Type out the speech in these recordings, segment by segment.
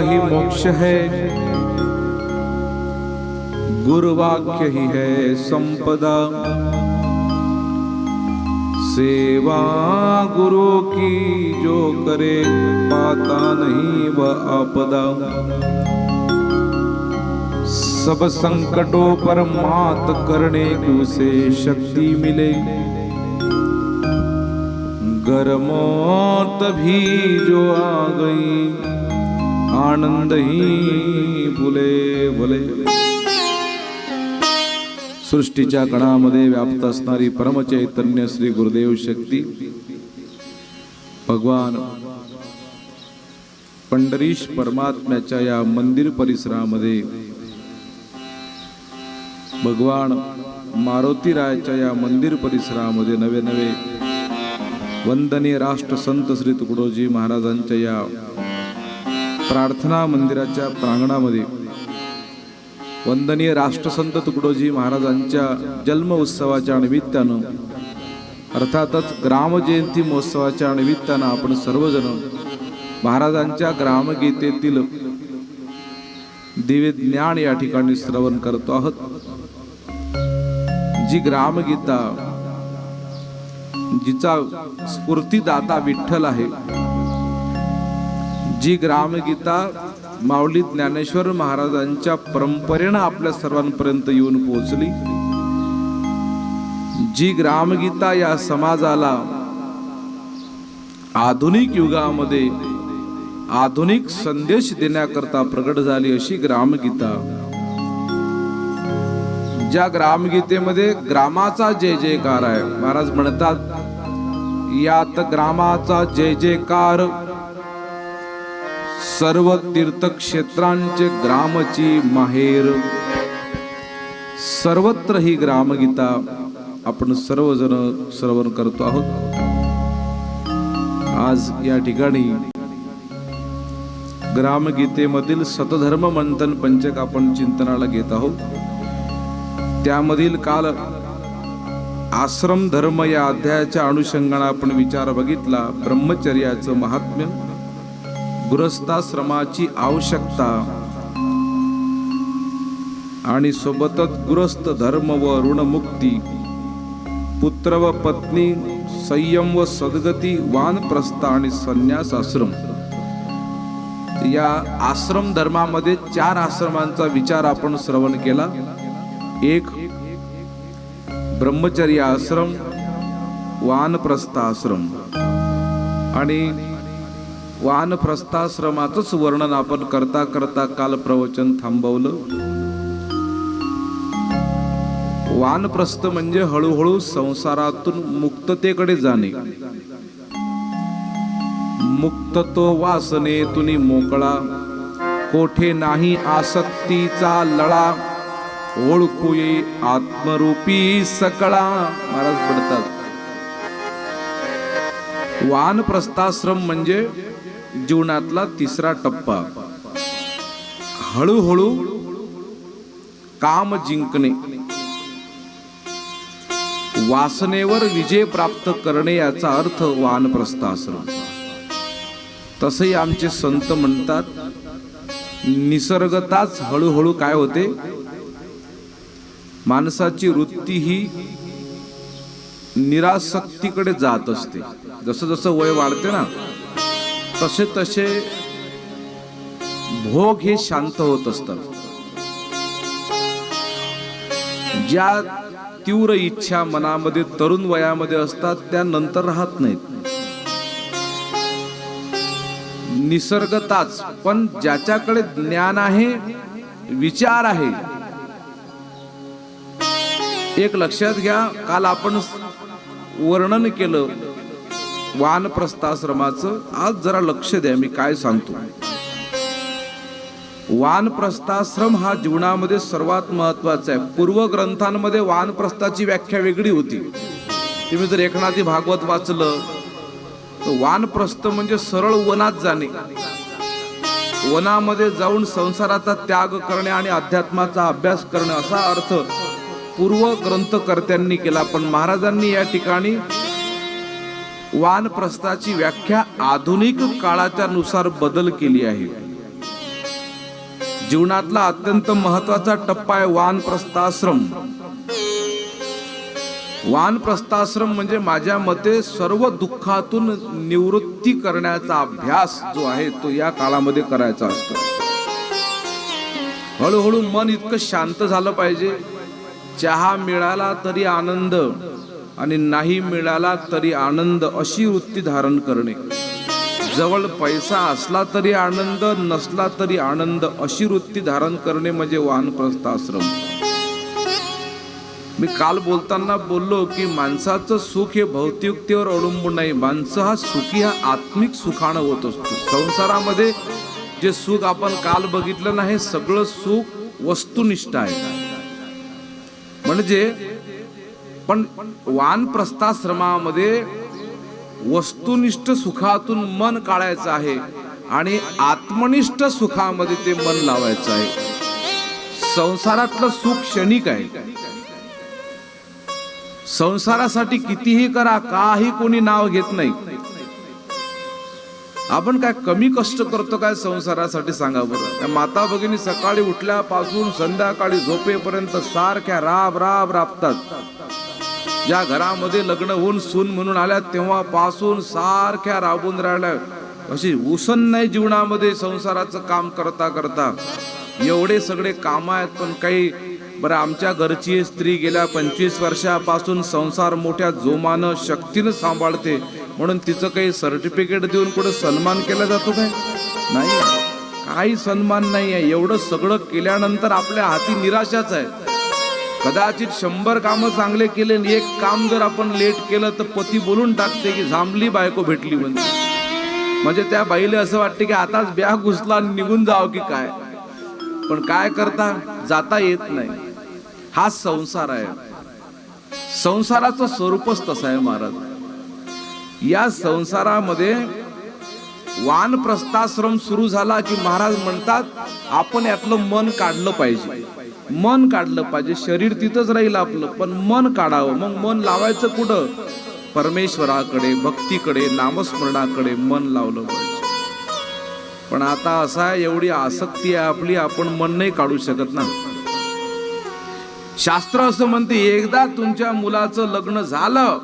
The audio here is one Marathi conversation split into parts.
ही मोक्ष है, गुरुवाक्य ही है संपदा। सेवा गुरु की जो करे, पाता नहीं वह आपदा। सब संकटों पर मात करने की उसे शक्ति मिले, गर मौत भी जो आ गई, आनंद ही भुले भले। सृष्टीच्या कणामध्ये व्याप्त असणारी परमचैतन्य श्री गुरुदेव शक्ती भगवान पंढरीश परमात्म्याच्या या मंदिर परिसरामध्ये, भगवान मारुतीरायाच्या या मंदिर परिसरामध्ये नवे नवे वंदनीय राष्ट्रसंत श्री तुकडोजी महाराजांच्या या प्रार्थना मंदिराच्या प्रांगणामध्ये वंदनीय राष्ट्रसंत तुकडोजी महाराजांच्या जन्म उत्सवाच्या निमित्तानं, अर्थातच ग्रामजयंती महोत्सवाच्या निमित्तानं आपण सर्वजण महाराजांच्या ग्रामगीतेतील दिव्य ज्ञान या ठिकाणी श्रवण करतो आहोत। जी ग्रामगीता, जिचा स्फूर्तिदाता विठ्ठल आहे, जी ग्रामगीता माऊली ज्ञानेश्वर महाराजांच्या परंपरेनं आपल्या सर्वांपर्यंत येऊन पोहोचली, जी ग्रामगीता या समाजाला आधुनिक युगामध्ये आधुनिक संदेश देण्याकरता प्रगट झाली, अशी ग्रामगीता, ज्या ग्रामगीतेमध्ये ग्रामाचा जय जयकार आहे। महाराज म्हणतात, यात ग्रामाचा जय जयकार, सर्व तीर्थक्षेत्रांचे ग्रामची माहेर। सर्वत्र ही ग्रामगीता आपण सर्वजण श्रवण करतो आहोत। आज या ठिकाणी ग्रामगीतेमधील सतधर्म मंथन पंचक आपण चिंतनाला घेत आहोत। त्यामधील काल आश्रम धर्म या अध्यायाच्या अनुषंगाने आपण विचार बघितला, ब्रह्मचर्याचं महात्म्य, गृहस्थाश्रमाची आवश्यकता आणि सोबतच गृहस्थ धर्म व ऋणमुक्ती, पुत्र व पत्नी, संयम व सद्गती, वानप्रस्थ आणि संन्यास आश्रम। या आश्रम धर्मामध्ये 4 आश्रमांचा विचार आपण श्रवण केला। एक ब्रह्मचर्य आश्रम, वानप्रस्थ आश्रम आणि वानप्रस्थाश्रमाचंच वर्णन आपण करता करता काल प्रवचन थांबवलं। वानप्रस्थ म्हणजे हळूहळू संसारातून मुक्ततेकडे जाणे, मुक्त तो वासनेतून मोकळा, कोठे नाही आसक्तीचा लळा, ओळखू ये आत्मरूपी सकळा। महाराज म्हणतात, वानप्रस्थाश्रम म्हणजे जीवनातला 3रा टप्पा। हळूहळू काम जिंकणे, वासनेवर विजय प्राप्त करणे, याचा अर्थ वानप्रस्थाश्रम। तसंही आमचे संत म्हणतात, निसर्गताच हळूहळू काय होते, माणसाची वृत्ती ही निरासक्तीकडे जात असते। जसं जसं वय वाढते ना, तसे तसे भोग हे शांत होत असतात। ज्या तीव्र इच्छा मनामध्ये तरुण वयामध्ये असतात त्या नंतर राहत नाहीत, निसर्गताच। पण ज्याच्याकडे ज्ञान आहे, विचार आहे, एक लक्षात घ्या, काल आपण वर्णन केलं वानप्रस्थाश्रमाचं। आज जरा लक्ष द्या, मी काय सांगतो। वानप्रस्थाश्रम हा जीवनामध्ये सर्वात महत्वाचा आहे। पूर्व ग्रंथांमध्ये वानप्रस्थाची व्याख्या वेगळी होती। तुम्ही जर एकनाथी भागवत वाचलं तर वानप्रस्थ म्हणजे सरळ वनात जाणे, वनामध्ये जाऊन संसाराचा त्याग करणे आणि अध्यात्माचा अभ्यास करणे, असा अर्थ पूर्व ग्रंथकर्त्यांनी केला। पण महाराजांनी या ठिकाणी वानप्रस्थाची व्याख्या आधुनिक काळाच्या नुसार बदल केली आहे। जीवनातला अत्यंत महत्वाचा टप्पा आहे वानप्रस्थाश्रम. वानप्रस्थाश्रम म्हणजे माझ्या मते सर्व दुःखातून निवृत्ती करण्याचा अभ्यास जो आहे तो या काळामध्ये करायचा असतो. हळूहळू मन इतकं शांत झालं पाहिजे, चहा मिळाला तरी आनंद आणि नाही मिळाला तरी आनंद अशी वृत्ती धारण करणे. जवळ पैसा असला तरी आनंद, नसला तरी आनंद अशी वृत्ती धारण करणे म्हणजे वानप्रस्थाश्रम. मी काल बोलताना बोललो की माणसाचं सुख हे भौतिकतेवर अवलंबून नाही. माणसं हा सुखी हा आत्मिक सुखानं होत असतो. संसारामध्ये जे सुख आपण काल बघितलं नाही, सगळं सुख वस्तुनिष्ठ आहे. म्हणजे पण वानप्रस्थाश्रमामध्ये वस्तुनिष्ठ सुखातून मन काढायचं आहे आणि आत्मनिष्ठ सुखामध्ये ते मन लावायचं आहे. संसारातलं सुख क्षणिक आहे. संसारासाठी कितीही करा, काही कोणी नाव घेत नाही. आपण काय कमी कष्ट करतो काय संसारासाठी सांगा बरं. त्या माता भगिनी सकाळी उठल्यापासून संध्याकाळी झोपेपर्यंत सारख्या राबतात. ज्या घरामध्ये लग्न होऊन सून म्हणून आल्या तेव्हापासून सारख्या राबून राहिल्या. अशी उसण नाही जीवनामध्ये संसाराचं काम करता करता. एवढे सगळे काम आहेत पण काही बरं. आमच्या घरची स्त्री गेल्या 25 वर्षापासून संसार मोठ्या जोमानं शक्तीनं सांभाळते म्हणून तिचं काही सर्टिफिकेट देऊन कुठं सन्मान केला जातो काय? नाही, काही सन्मान नाही आहे. एवढं सगळं केल्यानंतर आपल्या हाती निराशाच आहे. कदाचित 100 कामं चांगले केले, एक काम जर आपण लेट केलं तर पती बोलून टाकते की झांबली बायको भेटली म्हणजे त्या बाईला असं वाटते की आताच ब्याग घुसला निघून जावं की काय. पण काय करता, जाता येत नाही. हा संसार आहे. संसाराचं स्वरूपच तसं आहे महाराज. या संसारामध्ये वानप्रस्थाश्रम सुरू झाला की महाराज म्हणतात आपण यातलं मन काढलं पाहिजे. मन काढलं पाहिजे. शरीर तिथंच राहील आपलं, पण मन काढावं. मग मन लावायचं कुठं? परमेश्वराकडे, भक्तीकडे, नामस्मरणाकडे मन लावलं पाहिजे. पण आता असा एवढी आसक्ती आहे आपली, आपण मन नाही काढू शकत ना. शास्त्र असं म्हणते एकदा तुमच्या मुलाचं लग्न झालं,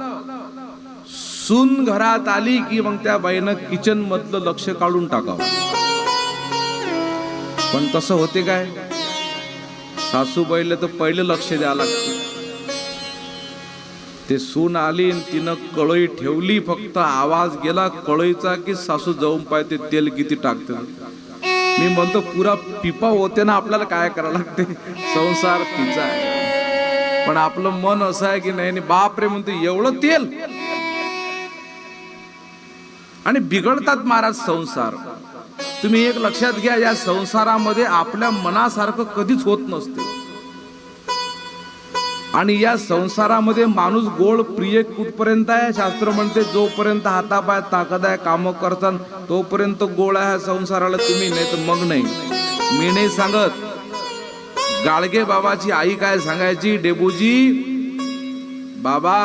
सून घरात आली की मग त्या बाईनं किचन मधलं लक्ष काढून टाकावं. पण तसं होते काय? सासूबाईला तर पहिलं लक्ष द्यावं लागतं. ते सून आली तिनं कळई ठेवली, फक्त आवाज गेला कळईचा की सासू जाऊन पाहते तेल किती टाकते. मी म्हणतो पुरा पिपा होते ना. आपल्याला काय करावं लागते? संसार तिचा आहे पण आपलं मन असं आहे की नाही बापरे म्हणतो एवढं तेल. आणि बिघडतात महाराज संसार. तुम्ही एक लक्षात घ्या, या संसारामध्ये आपल्या मनासारखं कधीच होत नसते. आणि या संसारामध्ये माणूस गोड प्रिय कुठपर्यंत आहे? शास्त्र म्हणते जोपर्यंत हातापायात ताकद आहे, काम करतात तोपर्यंत गोड आहे संसाराला. तुम्ही नाही तर मग नाही. मी नाही सांगत. गाडगे बाबाची आई काय सांगायची, डेबूजी बाबा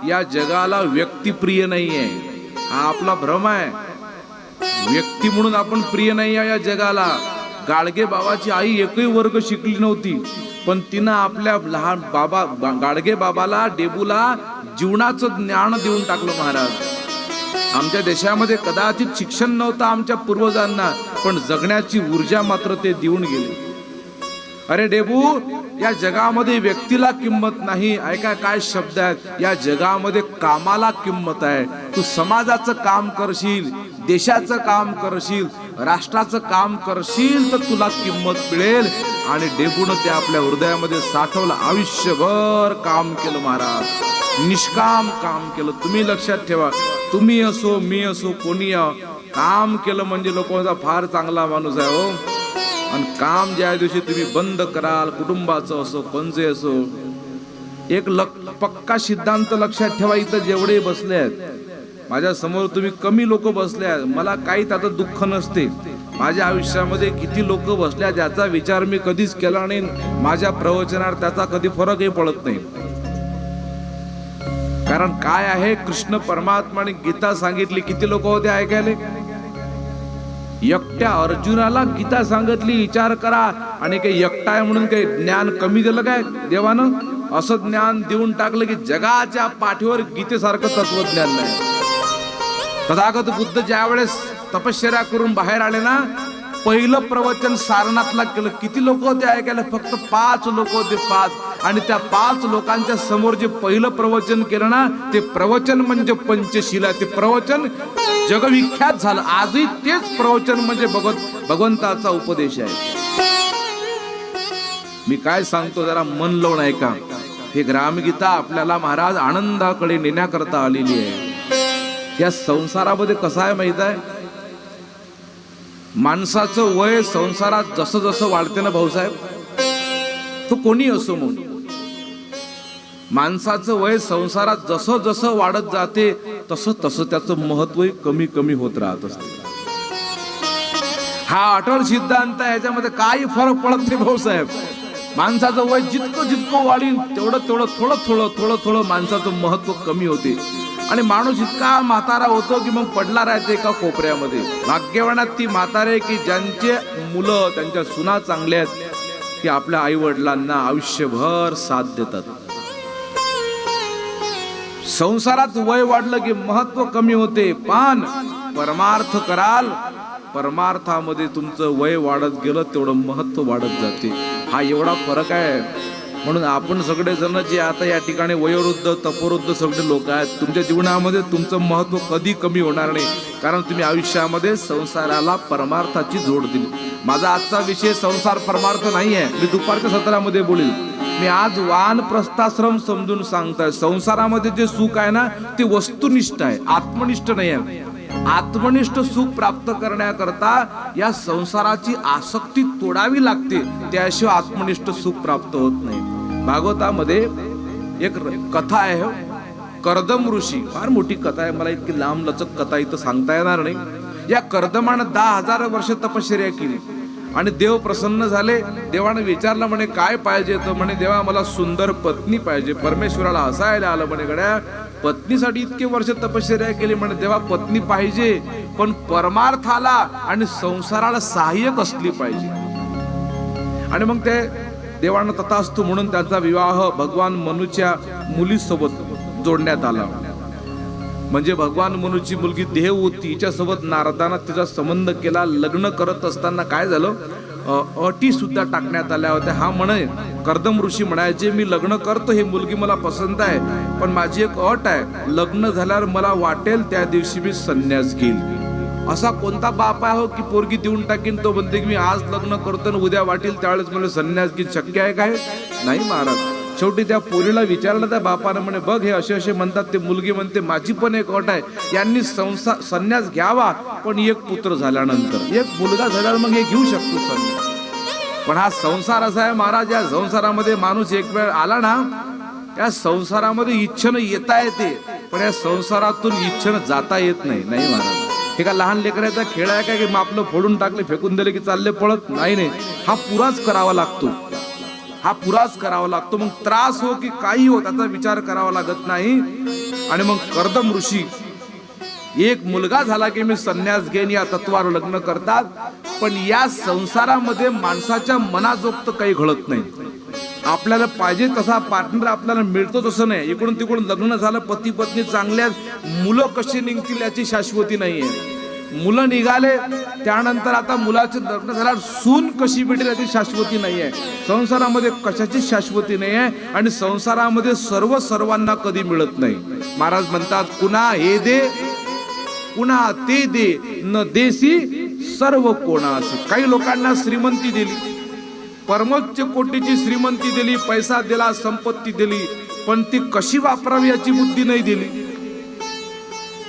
या जगाला व्यक्तिप्रिय नाहीये. हा आपला भ्रम आहे. व्यक्ती म्हणून आपण प्रिय नाही आहे या जगाला. गाडगे बाबाची आई एकही वर्ग शिकली नव्हती, पण तिनं आपल्या लहान बाबा गाडगे बाबाला, डेबूला जीवनाचं ज्ञान देऊन टाकलं महाराज. आमच्या देशामध्ये कदाचित शिक्षण नव्हतं आमच्या पूर्वजांना, पण जगण्याची ऊर्जा मात्र ते देऊन गेले. अरे डेबू, या जगामध्ये व्यक्तीला किंमत नाही. ऐका काय शब्द आहेत. या जगामध्ये कामाला किंमत आहे. तू समाजाचं काम करशील, देशाचं काम करशील, राष्ट्राचं काम करशील तर तुला किंमत मिळेल. आणि डेबून ते आपल्या हृदयामध्ये साठवलं. आयुष्यभर काम केलं महाराज, निष्काम काम केलं. तुम्ही लक्षात ठेवा, तुम्ही असो मी असो कोणी काम केलं म्हणजे लोकांचा फार चांगला माणूस आहे हो. आणि काम ज्या दिवशी तुम्ही बंद कराल, कुटुंबाचं असो कोणचे असो, एक पक्का सिद्धांत लक्षात ठेवा. इथं जेवढे बसले आहेत माझ्या समोर, तुम्ही कमी लोक बसले आहेत, मला काही त्याचं दुःख नसते. माझ्या आयुष्यामध्ये किती लोक बसल्या याचा विचार मी कधीच केला नाही. माझ्या प्रवचनात त्याचा कधी फरकही पडत नाही. कारण काय आहे, कृष्ण परमात्माने गीता सांगितली. किती लोक होते ऐकायले? एकट्या अर्जुनाला गीता सांगितली, विचार करा. आणि काही एकटा आहे म्हणून काही ज्ञान कमी दिलं काय देवानं? असं ज्ञान देऊन टाकलं की जगाच्या पाठीवर गीतेसारखं तत्वज्ञान नाही. तथागत बुद्ध ज्या वेळेस तपश्चर्या करून बाहेर आले ना, पहिलं प्रवचन सारनाथला केलं. किती लोक होते ऐकायला? फक्त 5 लोक होते, 5. आणि त्या 5 लोकांच्या समोर जे पहिलं प्रवचन केलं ना, ते प्रवचन म्हणजे पंचशीला. ते प्रवचन जगविख्यात झालं. आजही तेच प्रवचन म्हणजे भगवंताचा उपदेश आहे. मी काय सांगतो जरा मन लावून ऐका. हे ग्रामगीता आपल्याला महाराज आनंदाकडे नेण्याकरता आलेली आहे. या संसारामध्ये कसं आहे माहित आहे? माणसाचं वय संसारात जसं जसं वाढते ना भाऊसाहेब, तो कोणी असो म्हणून, माणसाचं वय संसारात जसं जसं वाढत जाते तसं तसं त्याचं महत्वही कमी कमी होत राहत असते. हा अटळ सिद्धांत आहे. याच्यामध्ये काही फरक पडत नाही भाऊसाहेब. माणसाचं वय जितकं जितकं वाढीन तेवढं तेवढं थोडं थोडं थोडं थोडं माणसाचं महत्व कमी होते. आणि माणूस इतका म्हातारा होतो की मग पडला राहते एका कोपऱ्यामध्ये. भाग्यवानात ती म्हातारे की ज्यांचे मुलं त्यांच्या सुना चांगल्या आहेत, की आपल्या आई वडिलांना आयुष्यभर साथ देतात. संसारात वय वाढलं की महत्व कमी होते. पण परमार्थ कराल, परमार्थामध्ये तुमचं वय वाढत गेलं तेवढं महत्व वाढत जाते. हा एवढा फरक आहे. म्हणून आपण सगळे जण जे आता या ठिकाणी वयोवृद्ध तपोवृद्ध सगळे लोक आहेत, तुमच्या जीवनामध्ये तुमचं महत्व कधी कमी होणार नाही. कारण तुम्ही आयुष्यामध्ये संसाराला परमार्थाची जोड दिली. माझा आजचा विषय संसार परमार्थ नाही आहे. मी दुपारच्या सत्रामध्ये बोलेल. मी आज वानप्रस्थाश्रम समजून सांगताय. संसारामध्ये जे सुख आहे ना, ते वस्तुनिष्ठ आहे, आत्मनिष्ठ नाही आहे. आत्मनिष्ठ सुख प्राप्त करण्याकरता या संसाराची आसक्ती तोडावी लागते. त्याशिवाय आत्मनिष्ठ सुख प्राप्त होत नाही. भागवतामध्ये एक कथा आहे, कर्दम ऋषी. फार मोठी कथा आहे. मला इतकी लांब लचक कथा इथं सांगता येणार नाही. या कर्दमानं 10,000 वर्ष तपश्चर्या केली आणि देव प्रसन्न झाले. देवाने विचारलं म्हणे काय पाहिजे? तर म्हणे देवा मला सुंदर पत्नी पाहिजे. परमेश्वराला हसायला आलं म्हणे, गड्या पत्नीसाठी इतके वर्ष तपश्चर्या केली. म्हणे देवा पत्नी पाहिजे पण परमार्थाला आणि संसाराला सहाय्यक असली पाहिजे. आणि मग ते देवानं तथास्तु म्हणून त्यांचा विवाह भगवान मनुच्या मुलीसोबत जोडण्यात आला. म्हणजे भगवान मनुची मुलगी देव होती, हिच्यासोबत नारदानं तिचा संबंध केला. लग्न करत असताना काय झालं, अटी सुद्धा टाकण्यात आल्या होत्या. हा म्हणे, कर्दम ऋषी म्हणायचे मी लग्न करतो, ही मुलगी मला पसंत आहे, पण माझी एक अट आहे, लग्न झाल्यावर मला वाटेल त्या दिवशी मी संन्यास घेईल. असा कोणता बाप आहे हो की पोरगी देऊन टाकीन, तो म्हणते की मी आज लग्न करतो आणि उद्या वाटेल त्यावेळेस मला संन्यास घेईन? शक्य आहे काय? नाही महाराज. शेवटी त्या पोरीला विचारलं त्या बापानं, म्हणे बघ हे असे असे म्हणतात. ते मुलगी म्हणते माझी पण एक अट आहे, यांनी संन्यास घ्यावा पण एक पुत्र झाल्यानंतर, एक मुलगा झाल्यावर मग हे घेऊ शकतो संन्यास. पण हा संसार असा आहे महाराज, या संसारामध्ये माणूस एक वेळ आला ना, या संसारामध्ये इच्छेनं येता येते पण या संसारातून इच्छेनं जाता येत नाही. नाही महाराज, हे का लहान लेकराचा खेळ आहे काय की मग आपलं फोडून टाकले फेकून दिले की चालले पळत? नाही. हा पुराच करावा लागतो. हा पुराच करावा लागतो. मग त्रास हो की काही हो त्याचा विचार करावा लागत नाही. आणि मग कर्दम ऋषी एक मुलगा झाला की मी संन्यास घेईन या तत्वावर लग्न करतात. पण या संसारामध्ये माणसाच्या मनाजोगत काही घडत नाही. आपल्याला पाहिजे तसा पार्टनर आपल्याला मिळतो तसं नाही. इकडून तिकडून लग्न झालं, पती पत्नी चांगल्या, मुलं कशी निघतील याची शाश्वती नाहीये. मुलं निघाले त्यानंतर आता मुलाचे लग्न झाल्यावर सून कशी भेटेल याची शाश्वती नाहीये. संसारामध्ये कशाची शाश्वती नाही आहे. आणि संसारामध्ये सर्वांना कधी मिळत नाही. महाराज म्हणतात कुणा हे दे कुणा ते दे, न देसी सर्व कोणासी. काही लोकांना श्रीमंती दिली, परमोच्च कोटीची श्रीमंती दिली, पैसा दिला, संपत्ती दिली, पण ती कशी वापरावी याची बुद्धी नाही दिली.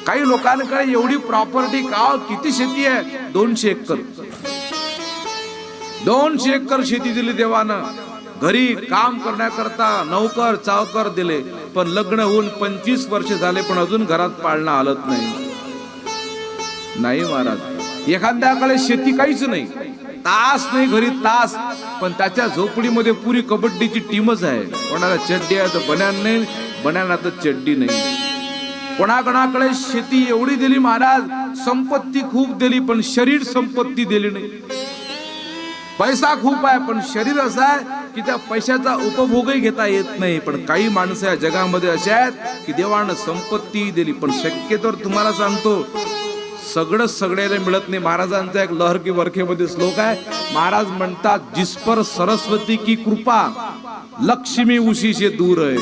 काही लोकांकडे एवढी प्रॉपर्टी का, किती शेती आहे, 200 एकर 200 एकर शेती दिली देवानं. घरी काम करण्याकरता नौकर चावकर दिले, पण लग्न होऊन 25 वर्ष झाले पण अजून घरात पाळणं आलत नाही. नाही महाराज, एखाद्याकडे शेती काहीच नाही, तास नाही घरी तास, पण त्याच्या झोपडीमध्ये पुरी कबड्डीची टीमच आहे. कोणाला चड्डी आहे तर बन्यान नाही, बन्यान तर चड्डी नाही. कोणाकोणाकडे शेती एवढी दिली महाराज, संपत्ती खूप दिली पण शरीर संपत्ती दिली नाही. पैसा खूप आहे पण शरीर असं आहे की त्या पैशाचा उपभोगही घेता येत नाही. पण काही माणसं या जगामध्ये असे आहेत की देवानं संपत्ती दिली पण शक्यतो तुम्हाला सांगतो सगळंच सगळ्याला मिळत नाही. महाराजांचा एक लहर की वरखेमध्ये श्लोक आहे. महाराज म्हणतात, जिस पर सरस्वती की कृपा लक्ष्मी उशी से दूर आहे.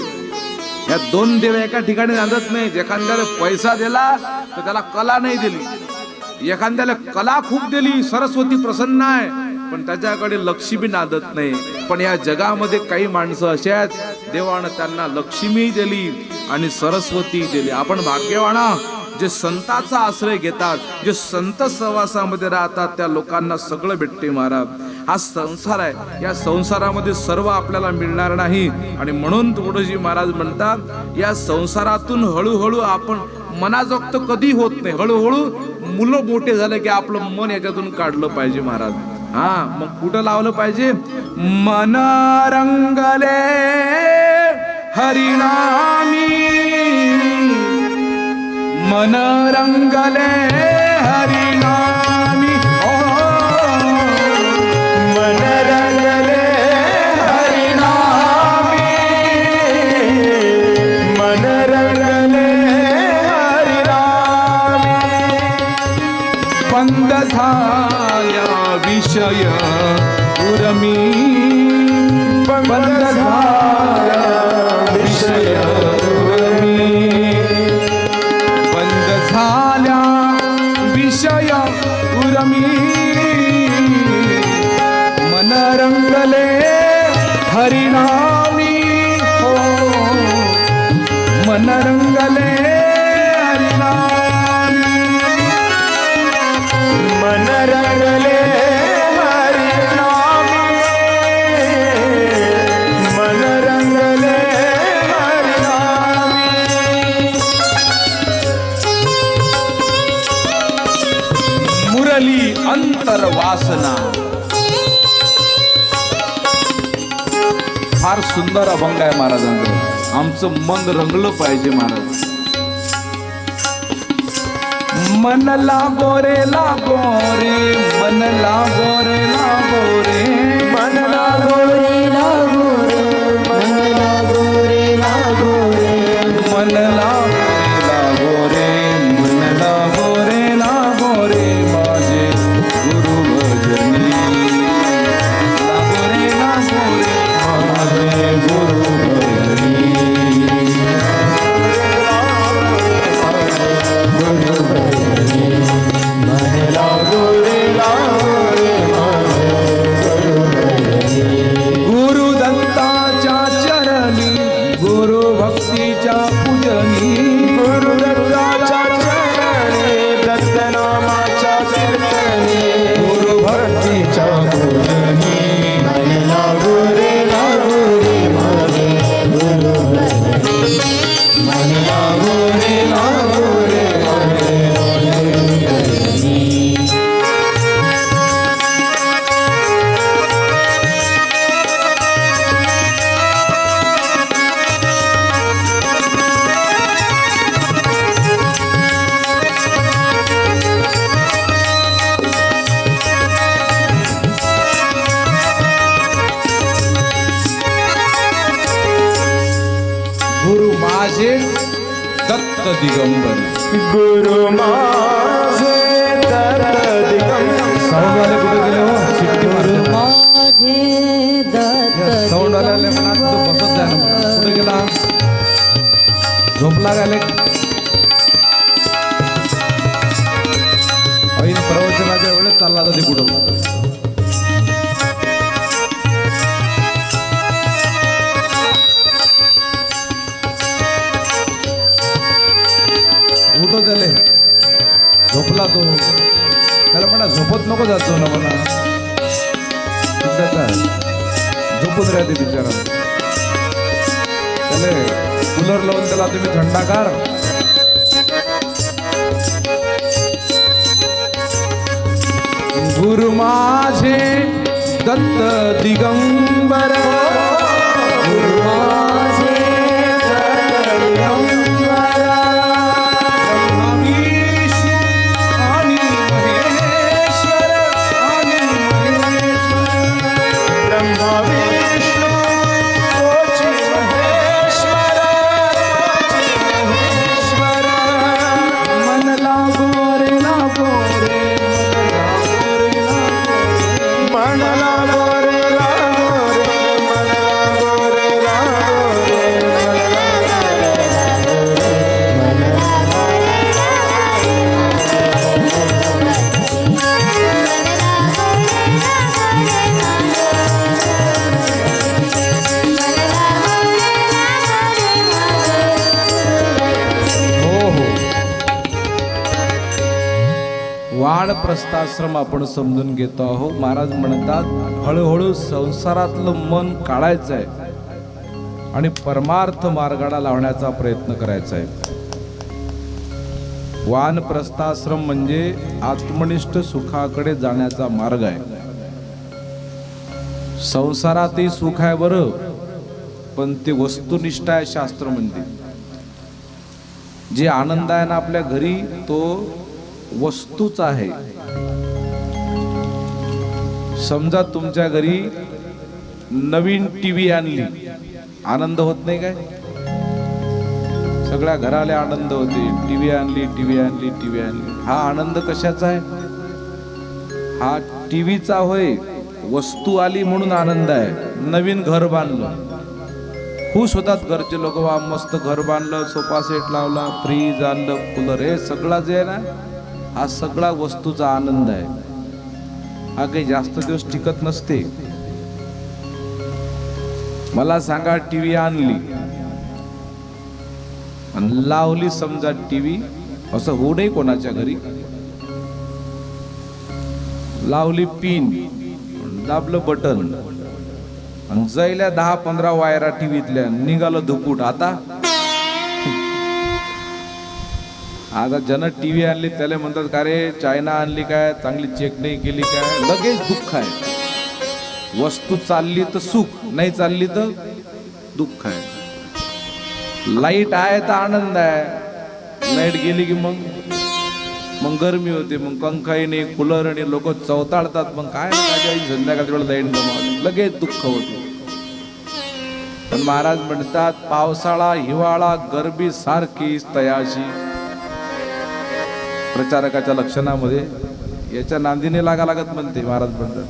या दोन देव एका ठिकाणी नांदत नाही. एखाद्याला पैसा दिला तर त्याला कला नाही दिली, एखाद्याला कला खूप दिली, सरस्वती प्रसन्न आहे पण त्याच्याकडे लक्ष्मी नांदत नाही. पण या जगामध्ये काही माणसं अशी आहेत, देवानं त्यांना लक्ष्मी दिली आणि सरस्वती दिली. आपण भाग्यवाना जे संतांचा आश्रय घेतात, जे संत सहवासामध्ये राहतात, त्या लोकांना सगळं भेटते महाराज. हा संसार आहे, या संसारामध्ये सर्व आपल्याला मिळणार नाही. आणि म्हणून तुकडोजी महाराज म्हणतात, या संसारातून हळूहळू आपण मनाजोगत कधी होत नाही. हळूहळू मुलं मोठे झाले की आपलं मन याच्यातून काढलं पाहिजे महाराज. हा, मग कुठं लावलं पाहिजे? मन रंगले हरिनामी, मन रंगले हरिनामी, मन रंगले हरिनामी, मन रंगले हरिनामी. बंद झाल्या विषय उर्मी, बंद झाल्या विषय उर्मी, बंद झाल्या विषय उर्मी, मन रंगले हरिनामी, हो मन रंगले हरिनामी, मन रंगले हरिनामी, मन रंगले हरिनामी. मुरली अंतर वासना. फार सुंदर अभंग आहे महाराजांचं. आमचं मन रंगलं पाहिजे महाराज. मन लागो रे लागो रे, मन लागो रे लागो रे, मन लागो रे लागो रे, मन लागो रे लागो रे, मन लागो रे, मन लागो रे लागो रे, माझे गुरु भजनी लागो रे लागो रे, माझे गुरु भजनी. मन लागो रे लागो रे, गुरु दत्ताच्या चरणी, गुरु भक्तीच्या पूजनी, गुरु दत्ताच्या चरणी, दत्तनामाच्या कीर्तनी, गुरु भक्तीच्या पूजनी. मन लागो रे लागो रे, माझे गुरु भजनी, मन लागो रे लागो रे, माझे गुरु भजनी. गुरु माझे दत्त दिगंबर. गुरु माझे दत्त दिगंबर. साऊंड वाले कुठे गेले हो? शिट्टी मारले. माझे दत्त साऊंड वाले म्हणा तो बसत जाय ना. कुठे गेला? झोपला गेले. ऐन प्रवचनाच्या वेळेस चालला होता ते कुठं. उठो त्याले, झोपला तो. त्याला म्हणा झोपत नको जात जाऊ ना म्हणा. झोपून राहते बिचारा. त्याले कूलर लावून त्याला तुम्ही थंडागार. गुरु माझे दत्त दिगंबर, गुरु माझे दत्त दिगंबर, वानप्रस्थाश्रम आपण समजून घेतो आहोत. महाराज म्हणतात हळूहळू संसारातलं मन काढायचं आहे आणि परमार्थ मार्गाला लावण्याचा प्रयत्न करायचा आहे. वानप्रस्थाश्रम म्हणजे आत्मनिष्ठ सुखाकडे जाण्याचा मार्ग आहे. संसारातही सुख आहे बरं, पण ते वस्तुनिष्ठ आहे शास्त्र म्हणते. जे आनंद आहे ना आपल्या घरी तो वस्तूच आहे. समजा तुमच्या घरी नवीन टीव्ही आणली, आनंद होत नाही काय? सगळ्या घराला आनंद होते. टीव्ही आणली, टीव्ही आणली, टीव्ही आणली. हा आनंद कशाचा आहे? हा टीव्हीचा होय. वस्तू आली म्हणून आनंद आहे. नवीन घर बांधलं, खुश होतात घरचे लोक. वा मस्त घर बांधलं, सोफा सेट लावला, फ्रीज आणलं, कूलर, हे सगळा जे आहे ना, हा सगळा वस्तूचा आनंद आहे. हा काही जास्त दिवस टिकत नसते. मला सांगा, टीव्ही आणली आणि लावली समजा टीव्ही, असं होऊ नये कोणाच्या घरी. लावली पिन, दाबलं बटन आणि जैल्या 10-15 वायरा टीव्हीतल्या, निघालं धुकूट. आता ज्यानं टीव्ही आणली त्याला म्हणतात का रे चायना आणली काय, चांगली चेक नाही केली काय, लगेच दुःख आहे. वस्तू चालली तर सुख, नाही चालली तर दुःख आहे. लाईट आहे तर आनंद आहे, लाईट गेली की मग गरमी होते, मग पंखाही नाही, कूलर आणि लोक चवताळतात. मग काय संध्याकाळच्या वेळेला लाईट गमावली, लगेच दुःख होते. पण महाराज म्हणतात पावसाळा हिवाळा गरबी सारखीच तयाशी. प्रचारकाच्या लक्षणामध्ये याच्या नांदीने लागा लागत म्हणते महाराज म्हणतात.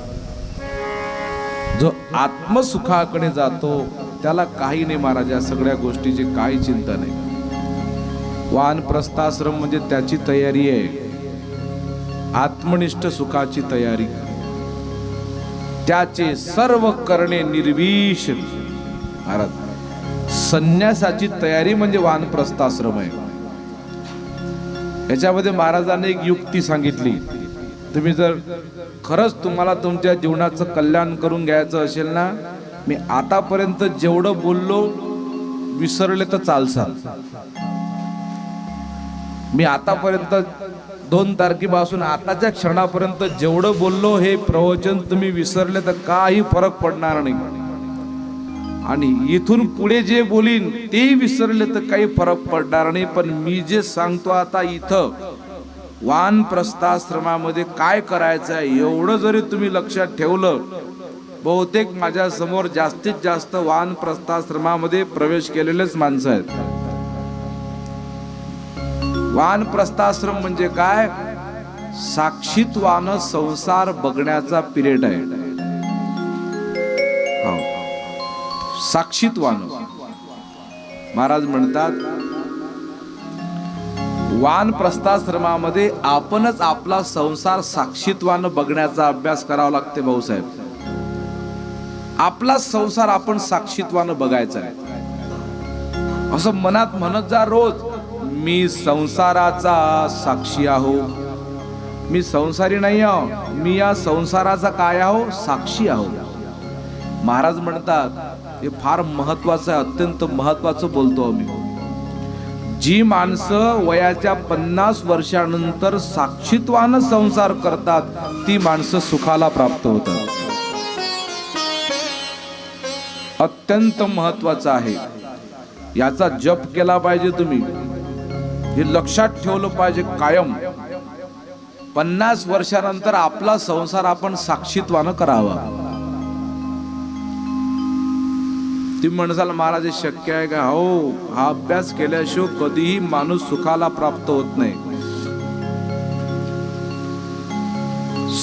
जो आत्मसुखाकडे जातो त्याला काही नाही महाराज, या सगळ्या गोष्टीची काही चिंता नाही. वानप्रस्थाश्रम म्हणजे त्याची तयारी आहे, आत्मनिष्ठ सुखाची तयारी. त्याचे सर्व करणे निर्विष. महाराज संन्यासाची तयारी म्हणजे वानप्रस्थाश्रम आहे. याच्यामध्ये महाराजांनी एक युक्ती सांगितली. तुम्ही जर खरंच तुम्हाला तुमच्या जीवनाचं कल्याण करून घ्यायचं असेल ना, मी आतापर्यंत जेवढं बोललो विसरले तर चालसाल. मी आतापर्यंत 2 तारखेपासून आताच्या क्षणापर्यंत जेवढं बोललो हे प्रवचन तुम्ही विसरले तर काही फरक पडणार नाही. आणि इथून पुढे जे बोलीन ते विसरले तर काही फरक पडणार नाही. पण मी जे सांगतो आता इथं वानप्रस्थाश्रमामध्ये काय करायचं आहे एवढं जरी तुम्ही लक्षात ठेवलं, बहुतेक माझ्या समोर जास्तीत जास्त वानप्रस्थाश्रमामध्ये प्रवेश केलेलेच माणसं आहेत. वानप्रस्थाश्रम म्हणजे काय? साक्षीत्वानं संसार बघण्याचा पिरियड आहे. साक्षीत्वानं. महाराज म्हणतात वानप्रस्थाश्रमामध्ये आपणच आपला संसार साक्षीत्वानं बघण्याचा अभ्यास करावा लागते. भाऊसाहेब, आपला संसार आपण साक्षीत्वानं बघायचा आहे. असं मनात म्हणत जा रोज, मी संसाराचा साक्षी आहो. मी संसारी नाही आहो, मी या संसाराचा काय आहो? साक्षी आहो. महाराज म्हणतात हे फार महत्वाचं आहे, अत्यंत महत्वाचं बोलतो आम्ही. जी माणसं वयाच्या 50 वर्षानंतर साक्षीत्वानं संसार करतात ती माणसं सुखाला प्राप्त होतात. अत्यंत महत्वाचं आहे. याचा जप केला पाहिजे तुम्ही, हे लक्षात ठेवलं पाहिजे कायम. 50 वर्षानंतर आपला संसार आपण साक्षीत्वानं करावा. तुम्ही म्हणसाल महाराज हे शक्य आहे का? हो, हा अभ्यास केल्याशिवाय कधीही माणूस सुखाला प्राप्त होत नाही.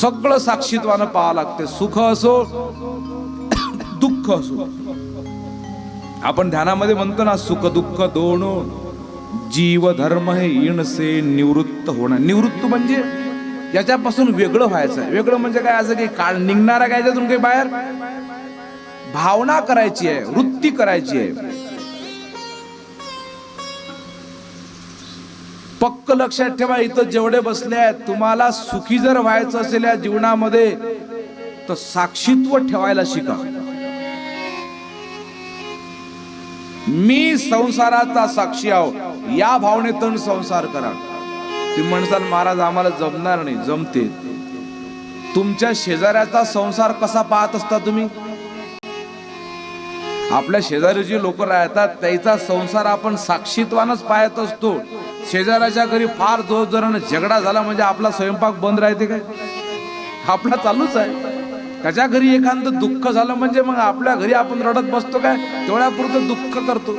सगळं साक्षीत्वानं पाहावं लागते. सुख असो दुःख असो. आपण ध्यानामध्ये म्हणतो ना, सुख दुःख दोन जीव धर्म हे इणसे निवृत्त होणार. निवृत्त म्हणजे याच्यापासून वेगळं व्हायचं आहे. वेगळं म्हणजे काय? असं काही काळ निघणारा काय त्यातून काही बाहेर भावना करायची आहे, वृत्ती करायची आहे. पक्क लक्षात ठेवा, इथं जेवढे बसले आहेत, तुम्हाला सुखी जर व्हायचं असेल या जीवनामध्ये तर साक्षीत्व ठेवायला शिका. मी संसाराचा साक्षी आहो या भावनेतून संसार करा. तुम्ही म्हणसाल महाराज आम्हाला जमणार नाही. जमते. तुमच्या शेजाऱ्याचा संसार कसा पाहत असता तुम्ही? आपल्या शेजारी जी लोक राहतात त्याचा संसार आपण साक्षीत्वानच पाहत असतो. शेजाऱ्याच्या घरी फार जोरजोराने झगडा झाला म्हणजे आपला स्वयंपाक बंद राहते काय? आपला चालूच आहे. त्याच्या घरी एखादं दुःख झालं म्हणजे मग आपल्या घरी आपण रडत बसतो काय? तेवढ्यापुरतं दुःख करतो.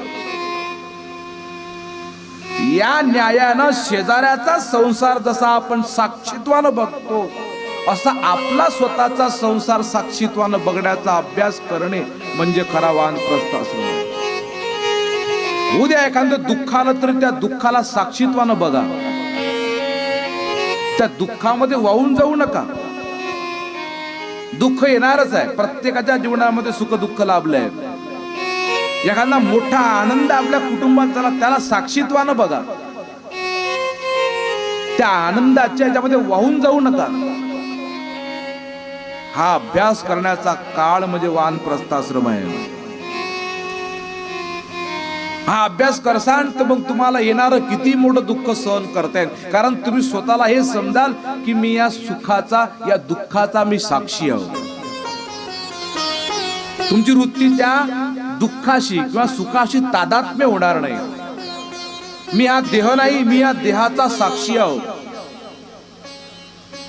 या न्यायानं शेजाऱ्याचा संसार जसा आपण साक्षीत्वानं बघतो असा आपला स्वतःचा संसार साक्षीत्वानं बघण्याचा अभ्यास करणे म्हणजे खरा वानप्रस्थ आश्रम. उद्या एखादं दुःख आलं तर त्या दुःखाला साक्षीत्वानं बघा. त्या दुःखामध्ये वाहून जाऊ नका. दुःख येणारच आहे. प्रत्येकाच्या जीवनामध्ये सुख दुःख लाभलंय. एखादा मोठा आनंद आपल्या कुटुंबात झाला त्याला साक्षीत्वानं बघा. त्या आनंदाच्या याच्यामध्ये वाहून जाऊ नका. हा अभ्यास करण्याचा काळ म्हणजे वानप्रस्थाश्रम आहे. हा अभ्यास करसान तर मग तुम्हाला येणारं किती मोठं दुःख सहन करता येईल. कारण तुम्ही स्वतःला हे समजाल की मी या सुखाचा या दुःखाचा मी साक्षी आहो. तुमची वृत्ती त्या दुःखाशी किंवा सुखाशी तादात्म्य होणार नाही. मी हा देह नाही, मी या देहाचा साक्षी आहो.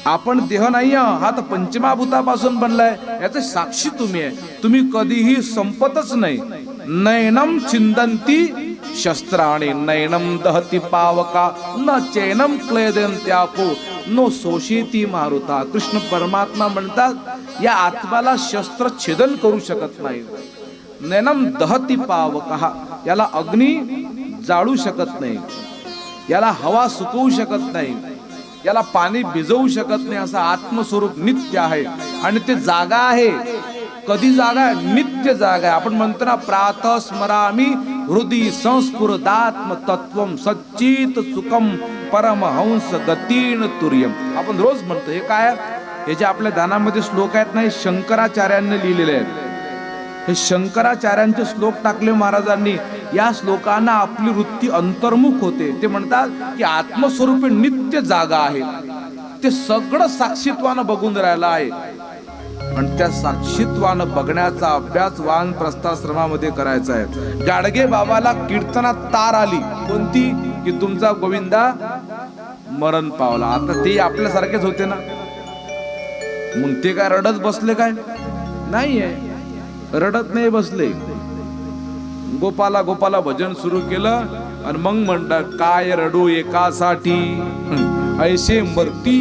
आपण देह नाही आहोत, हा तर पंचमहाभूतापासून बनलाय याचे साक्षी तुम्ही आहे. तुम्ही कधीही संपतच नाही. नयनम चिंदंती शस्त्राणी नयनम दहती पावका न चैनम क्लेदंत्यापो नो शोषिती मारुता. कृष्ण परमात्मा म्हणतात या आत्म्याला शस्त्र छेदन करू शकत नाही. नयनम दहती पावका, याला अग्नी जाळू शकत नाही, याला हवा सुकवू शकत नाही, याला पाणी भिजवू शकत नाही. असं आत्मस्वरूप नित्य आहे आणि ते जागा आहे. कधी जागा आहे? नित्य जागा आहे. आपण म्हणतो ना प्रातः स्मरामी हृदय संस्फुरदात्म तत्वम सच्चित सुखम परमहंस गतीन तुर्यम. आपण रोज म्हणतो. हे काय? हे जे आपल्या दानामध्ये श्लोक आहेत ना, हे शंकराचार्यांनी लिहिलेले आहेत. हे शंकराचार्यांचे श्लोक टाकले महाराजांनी. या श्लोकांना आपली वृत्ती अंतर्मुख होते. ते म्हणतात की आत्मस्वरूपी नित्य जागा आहे. ते सगळं साक्षीत्वानं बघून राहिलं आहे. आणि त्या साक्षीत्वानं बघण्याचा अभ्यास वानप्रस्थाश्रमामध्ये करायचा आहे. गाडगे बाबाला कीर्तनात तार आली. कोणती? की तुमचा गोविंदा मरण पावला. आता ते आपल्यासारखेच होते ना. मग ते काय रडत बसले काय? नाहीये, रडत नाही बसले. गोपाला गोपाला भजन सुरू केलं आणि मग म्हणतात काय रडू एकासाठी ऐसे मरती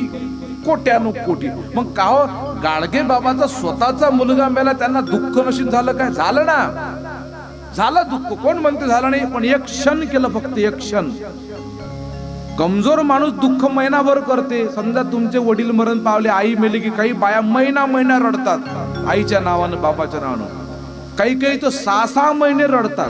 कोट्यानु कोटी. मग का हो, गाडगे बाबाचा स्वतःचा मुलगा मेला, त्यांना दुःख नशीब झालं काय? झालं ना, झालं दुःख. कोण म्हणते झालं नाही? पण एक क्षण केलं, फक्त एक क्षण. कमजोर माणूस दुःख महिनाभर करते. समजा तुमचे वडील मरण पावले, आई मेली की काही बाया महिना रडतात आईच्या नावानं बाबाच्या नावानं. काही तर 6 महिने रडतात.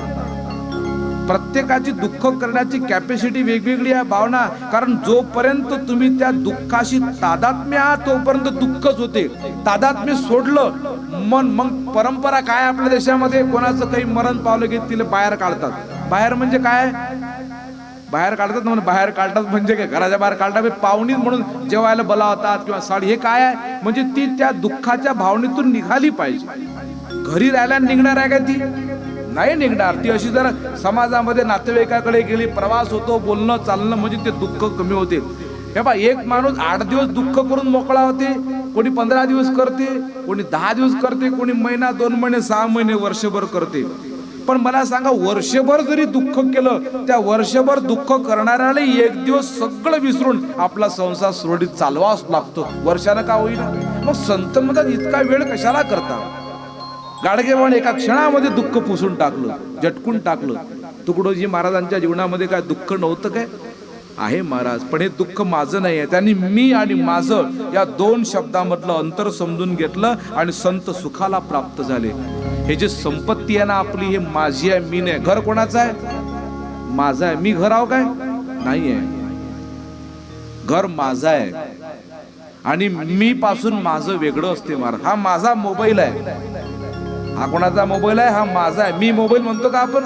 प्रत्येकाची दुःख करण्याची कॅपॅसिटी वेगवेगळी आहे भावना. कारण जोपर्यंत तुम्ही त्या दुःखाशी तादात्म्य आहात तोपर्यंत दुःखच होते. तादात्म्य सोडलं मग परंपरा काय आपल्या देशामध्ये, कोणाचं काही मरण पावलं की तिला बाहेर काढतात. बाहेर म्हणजे काय? बाहेर काढतात म्हणून बाहेर काढतात म्हणजे काय? घराच्या बाहेर काढतात. पाहुणी म्हणून जेवायला बोलावतात किंवा साडी. हे काय आहे? म्हणजे ती त्या दुःखाच्या भावनेतून निघाली पाहिजे. घरी राहायला निघणार आहे का? ती नाही निघणार. ती अशी जर समाजामध्ये नातेवाईकाकडे गेली, प्रवास होतो, बोलणं चालणं म्हणजे ते दुःख कमी होते. हे बा, एक माणूस 8 दिवस दुःख करून मोकळा होते, कोणी 15 दिवस करते, कोणी 10 दिवस करते, कोणी महिना, 2 महिने, 6 महिने, वर्षभर करते. पण मला सांगा, वर्षभर जरी दुःख केलं, त्या वर्षभर दुःख करणाऱ्याला एक दिवस सगळं विसरून आपला संसार सुरळीत चालवाच लागतो. वर्षाला का होईना. मग संत म्हणतात इतका वेळ कशाला करता? गाडगेबाबांनी एका क्षणामध्ये दुःख पुसून टाकलं, झटकून टाकलं. तुकडोजी महाराजांच्या जीवनामध्ये काय दुःख नव्हतं काय? आहे महाराज, पण हे दुःख माझं नाही आहे. त्यांनी मी आणि माझं या 2 शब्दामधलं अंतर समजून घेतलं आणि संत सुखाला प्राप्त झाले. हे जे संपत्ती आहे ना आपली, हे माझी आहे, मी नाही. घर कोणाचं आहे? माझं आहे. मी घर आहो काय? नाही आहे. घर माझं आहे आणि मी पासून माझं वेगळं असते महाराज. हा माझा मोबाईल आहे, हा कोणाचा मोबाईल आहे? हा माझा आहे. मी मोबाईल म्हणतो का आपण?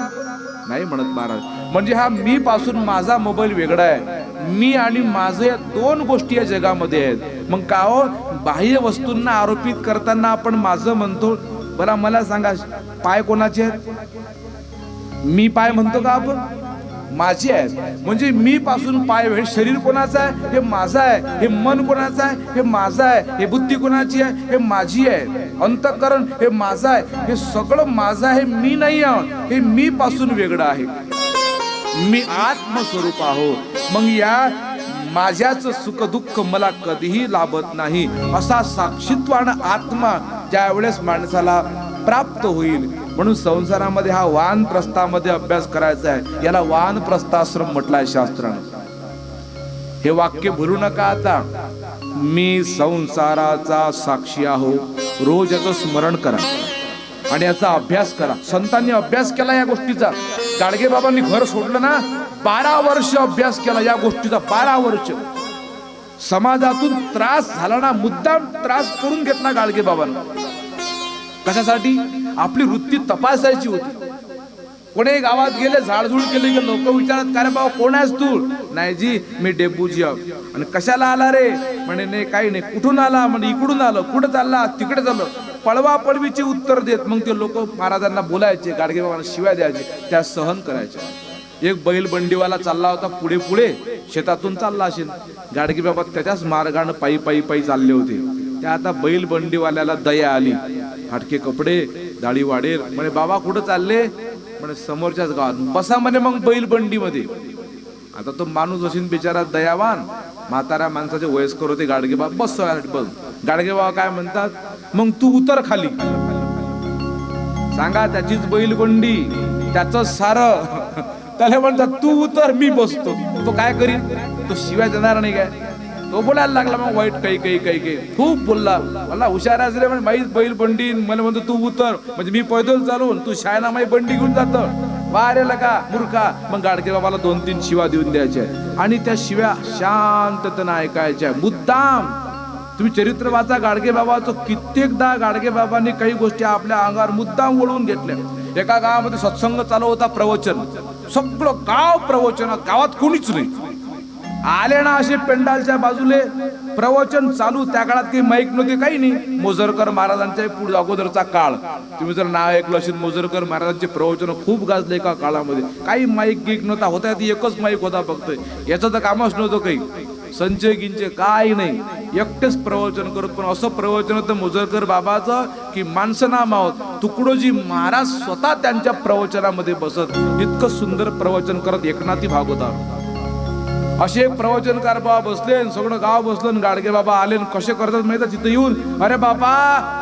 नाही म्हणत महाराज. म्हणजे हा मी पासून माझा मोबाईल वेगळा आहे. मी आणि माझे या दोन गोष्टी या जगामध्ये आहेत. मग का हो, बाह्य वस्तूंना आरोपित करताना आपण माझं म्हणतो. बरं मला सांगा, पाय कोणाचे आहेत? मी पाय म्हणतो का आपण? माझी आहेत. म्हणजे मी पासून पाय, हे शरीर कोणाचं आहे? हे माझं आहे. हे मन कोणाचं आहे? हे माझं आहे. हे बुद्धी कोणाची आहे? हे माझी आहे. अंतःकरण हे माझं आहे. हे सगळं माझं आहे, मी नाही आहे. हे मी पासून वेगळं आहे. मी आत्मस्वरूप आहो. मग या माझ्याच सुख दुःख मला कधीही लाभत नाही, असा साक्षीत्वान आत्मा ज्या वेळेस माणसाला प्राप्त होईल. म्हणून संसारामध्ये हा वानप्रस्थामध्ये अभ्यास करायचा आहे. याला वानप्रस्थाश्रम म्हटलाय शास्त्रानं. हे वाक्य भरू नका आता. मी संसाराचा साक्षी आहो. रोज याचं स्मरण करा आणि याचा अभ्यास करा. संतांनी अभ्यास केला या गोष्टीचा. गाडगे बाबांनी घर सोडलं ना, 12 वर्ष अभ्यास केला या गोष्टीचा. 12 वर्ष समाजातून त्रास झाला ना, मुद्दाम त्रास करून घेतला गाडगे बाबांना. कशासाठी? आपली वृत्ती तपासायची होती. कोणी गावात गेले, झाडझूड केले की लोक विचारत, का रे बाबा कोण आहेस तू? नाही जी, मी डेबूजी आहो. आणि कशाला आला रे? म्हणे नाही काही नाही. कुठून आला? म्हणजे इकडून आलो. कुठं चालला? तिकडे चाललो. पळवा पळवीचे उत्तर देत मग ते लोक महाराजांना बोलायचे, गाडगे बाबांना शिव्या द्यायचे, त्या सहन करायच्या. एक बैल बंडीवाला चालला होता पुढे पुढे, शेतातून चालला असेल. गाडगे बाबा त्याच्याच मार्गाने पायी पायी पायी चालले होते. त्या आता बैल बंडीवाल्याला दया आली. फाटके कपडे, दाढी वाढेल. म्हणे बाबा कुठं चालले? म्हणे समोरच्याच गावात. बसा म्हणे मग बैल बंडीमध्ये. आता तो माणूस असेल बिचारा दयावान, म्हाताऱ्या माणसाचे वयस्कर होते. गाडगे बाबा बस बस. गाडगे बाबा काय म्हणतात, मग तू उतर खाली. सांगा, त्याचीच बैल बंडी, त्याच सारं. त्याला म्हणतात तू उतर, मी बसतो. तो काय करील? तो शिवाय देणार नाही काय? तो बोलायला लागला मग वाईट, काही काही काही काही खूप बोलला. मला हुशार आहेस रे, म्हणजे माहीत बैल बंडी. मला म्हणतो तू उतर, म्हणजे मी पैदल चालून, तू शायना माई बंडी घेऊन जात. वारेला का मूर्खा. मग गाडगे बाबाला 2-3 शिव्या देऊन द्यायच्या आणि त्या शिव्या शांततेनं ऐकायच्या. मुद्दाम तुम्ही चरित्र वाचा गाडगे बाबाचं. कित्येकदा गाडगे बाबांनी काही गोष्टी आपल्या अंगावर मुद्दाम वळवून घेतल्या. एका गावामध्ये सत्संग चालू होता, प्रवचन. सगळं गाव प्रवचनात, गावात कोणीच नाही. आले ना असे पेंडालच्या बाजूले, प्रवचन चालू. त्या काळात काही माईक नव्हते, काही नाही. मोजरकर महाराजांच्या पुढे अगोदरचा काळ. तुम्ही जर नाव ऐकलं असेल, मोजरकर महाराजांचे प्रवचन खूप गाजले एका काळामध्ये. काही माईक गिक नव्हता, होता एकच माईक होता फक्त. याचं तर कामच नव्हतं काही. संचय गिंचे काही नाही, एकटेच प्रवचन करत. पण असं प्रवचन होतं मोजरकर बाबाचं की माणसं नाम आहोत. तुकडोजी महाराज स्वतः त्यांच्या प्रवचनामध्ये बसत. इतकं सुंदर प्रवचन करत एकनाथी भागवतात. असे एक प्रवचनकार बाबा बसले, सगळं गाव बसलं. गाडगे बाबा आले. कसे करतात माहिती? तिथं येऊन, अरे बाबा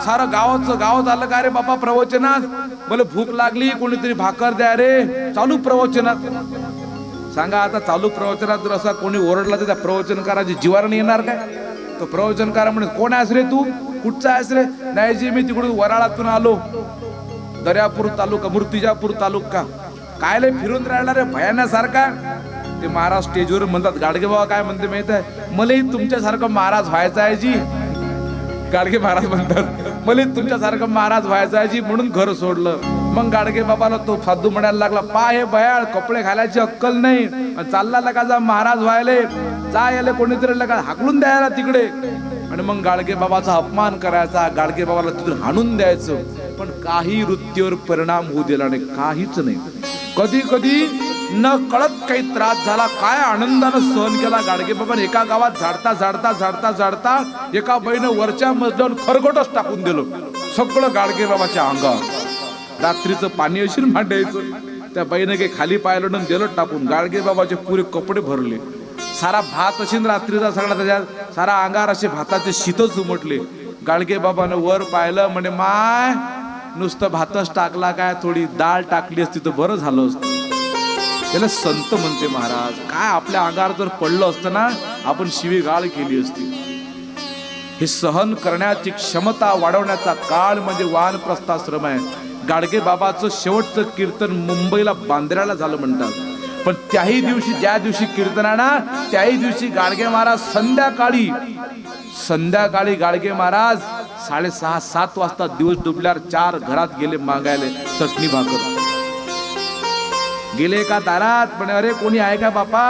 सारं गावात आलं का रे बाबा प्रवचनात? मला भूक लागली, कोणीतरी भाकर द्या रे. चालू प्रवचनात. सांगा आता, चालू प्रवचनात जर असा कोणी ओरडला तर त्या प्रवचनकाराची जीवावर नाही येणार काय? तो प्रवचनकार म्हणे, कोण आहेस रे तू? कुठचा आहेस रे? नाही जी, मी तिकडून वराळातून आलो. दर्यापूर तालुका, मूर्तिजापूर तालुका. कायले फिरून राहिला रे भयानासारखा? ते महाराज स्टेजवर म्हणतात. गाडगे बाबा काय म्हणते माहित आहे? मलाही तुमच्यासारखं महाराज व्हायचं आहे जी. गाडगे महाराज म्हणतात, मलाही तुमच्यासारखं महाराज व्हायचं आहे जी, म्हणून घर सोडलं. मग गाडगे बाबाला तो फादू म्हणायला लागला, पाय बयाळ, कपडे घालायची अक्कल नाही, चालला लगा जा महाराज व्हायले. जा याले कोणीतरी लगा हाकलून द्यायला तिकडे. आणि मग गाडगे बाबाचा अपमान करायचा, गाडगे बाबाला तिथून हाणून द्यायचं. पण काही वृत्तीवर परिणाम होऊ दिला नाही, काहीच नाही. कधी कधी न कळत काही त्रास झाला, काय आनंदानं सहन केला गाडगे बाबाने. एका गावात झाडता एका बाईनं वरच्या मजल्यावर खरगोटच टाकून दिलं सगळं गाडगे बाबाच्या अंगावर. रात्रीचं पाणी अशील मांडायचं, त्या बाईनं काही खाली पाहिलं ना दिलं टाकून. गाडगे बाबाचे पुरे कपडे भरले. सारा भात असेल रात्रीचा सगळा, त्याच्यात सारा अंगार असे भाताचे शीतच उमटले. गाडगे बाबानं वर पाहिलं, म्हणे माय नुसतं भातच टाकला काय, थोडी डाळ टाकली असती तर बरं झालं असतं. त्याला संत म्हणते महाराज. काय आपल्या अंगावर जर पडलं असतं ना, आपण शिवीगाळ केली असती. हे सहन करण्याची क्षमता वाढवण्याचा काळ म्हणजे वानप्रस्थाश्रम आहे. गाडगे बाबाचं शेवटचं कीर्तन मुंबईला बांद्र्याला झालं म्हणतात. पण त्याही दिवशी, ज्या दिवशी कीर्तन आहे ना, त्याही दिवशी गाडगे महाराज संध्याकाळी गाडगे महाराज 6:30-7 वाजता दिवस डुबल्यावर 4 घरात गेले मागायले चटणी भाकर. गेले का दारात, पण अरे कोणी आहे का बापा,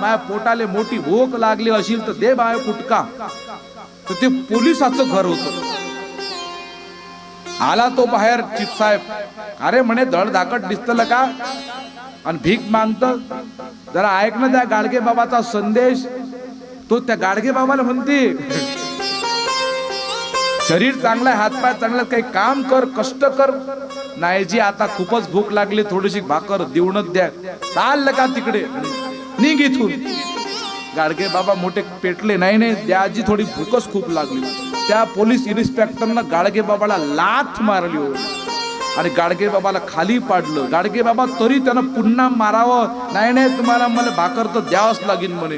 माझ्या पोटाले मोठी भूक लागली असेल तर दे बाय कुटका. तर ते पोलिसाचं घर होतं. आला तो बाहेर चिप साहेब, अरे म्हणे धडधाकट दिसतलं का आणि भीक मागतं, जरा ऐक ना त्या गाडगे बाबाचा संदेश. तो त्या गाडगे बाबाला म्हणते, शरीर चांगलं आहे, हातपाय चांगला, काही काम कर, कष्ट कर. नाही जी, आता खूपच भूक लागली, थोडीशी भाकर देऊनच द्या. चाललं का तिकडे, निघ इथून. गाडगे बाबा मोठे पेटले, नाही द्याजी, थोडी भूकच खूप लागली. त्या पोलीस इन्स्पेक्टरनं गाडगे बाबाला लाथ मारली हो आणि गाडगे बाबाला खाली पाडलं. गाडगे बाबा तरी त्यानं पुन्हा मारावं, नाही तुम्हाला मला भाकर तर द्यावंच लागेल म्हणे.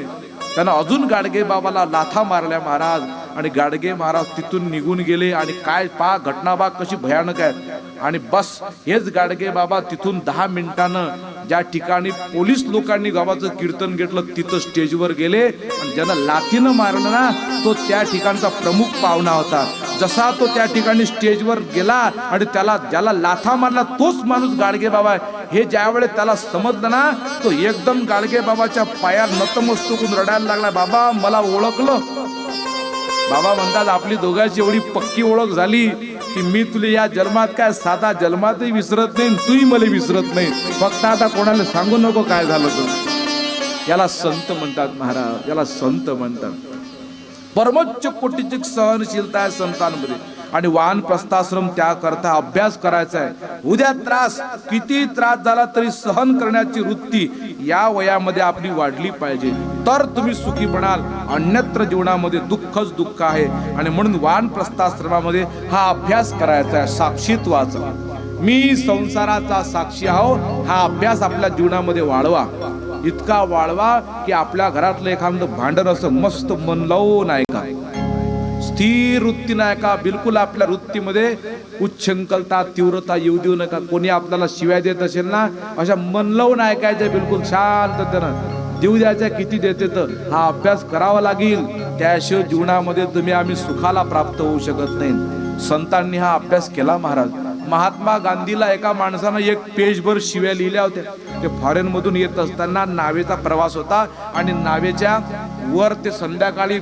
त्यानं अजून गाडगे बाबाला लाथा मारल्या महाराज. आणि गाडगे महाराज तिथून निघून गेले. आणि काय पहा घटना बा कशी भयानक आहे. आणि बस हेच गाडगे बाबा तिथून 10 मिनिटानं ज्या ठिकाणी पोलीस लोकांनी गावाचं कीर्तन घेतलं तिथं स्टेजवर गेले. आणि ज्यानं लाथीनं मारलं ना, तो त्या ठिकाणचा प्रमुख पाहुणा होता. जसा तो त्या ठिकाणी स्टेजवर गेला आणि त्याला ज्याला लाथा मारला तोच माणूस गाडगे बाबा आहे हे ज्यावेळेस त्याला समजलं ना, तो एकदम गाडगे बाबाच्या पायावर नतमस्तक होऊन रडायला लागला. बाबा मला ओळखलं. बाबा म्हणतात, आपली दोघांची एवढी पक्की ओळख झाली की मी तुला या जन्मात काय साधा जन्मातही विसरत नाही, तूही मला विसरत नाही. फक्त आता कोणाला सांगू नको काय झालं तर. याला संत म्हणतात महाराज, याला संत म्हणतात. परमोच्च कोटीची सहनशीलता आहे संतांमध्ये. आणि वानप्रस्थाश्रम त्याकरता अभ्यास करायचा आहे. उद्या त्रास, किती त्रास झाला तरी सहन करण्याची वृत्ती या वयामध्ये आपली वाढली पाहिजे, तर तुम्ही सुखी बनाल. अन्यत्र जीवनामध्ये दुःखच दुःख आहे. आणि म्हणून वानप्रस्थाश्रमामध्ये हा अभ्यास करायचा आहे, साक्षीत्वाचा. मी संसाराचा साक्षी आहो, हा अभ्यास आपल्या जीवनामध्ये वाढवा. इतका वाढवा की आपल्या घरातलं एखादं भांडण असं मस्त मन लावून ऐका, स्थिर वृत्ती नाही का, बिलकुल आपल्या वृत्तीमध्ये उच्छृंखलता तीव्रता येऊ देऊ नका. कोणी आपल्याला शिव्या देत असेल ना, अशा मन लावून ऐकायच्या, बिलकुल शांततेनं देऊ द्यायच्या. किती देते तर हा अभ्यास करावा लागेल, त्याशिवाय जीवनामध्ये आम्ही सुखाला प्राप्त होऊ शकत नाही. संतांनी हा अभ्यास केला महाराज. महात्मा गांधीला एका माणसानं 1 पेजभर शिव्या लिहिल्या होत्या. ते फॉरेन मधून येत असताना नावेचा प्रवास होता आणि नावेच्या वर ते संध्याकाळी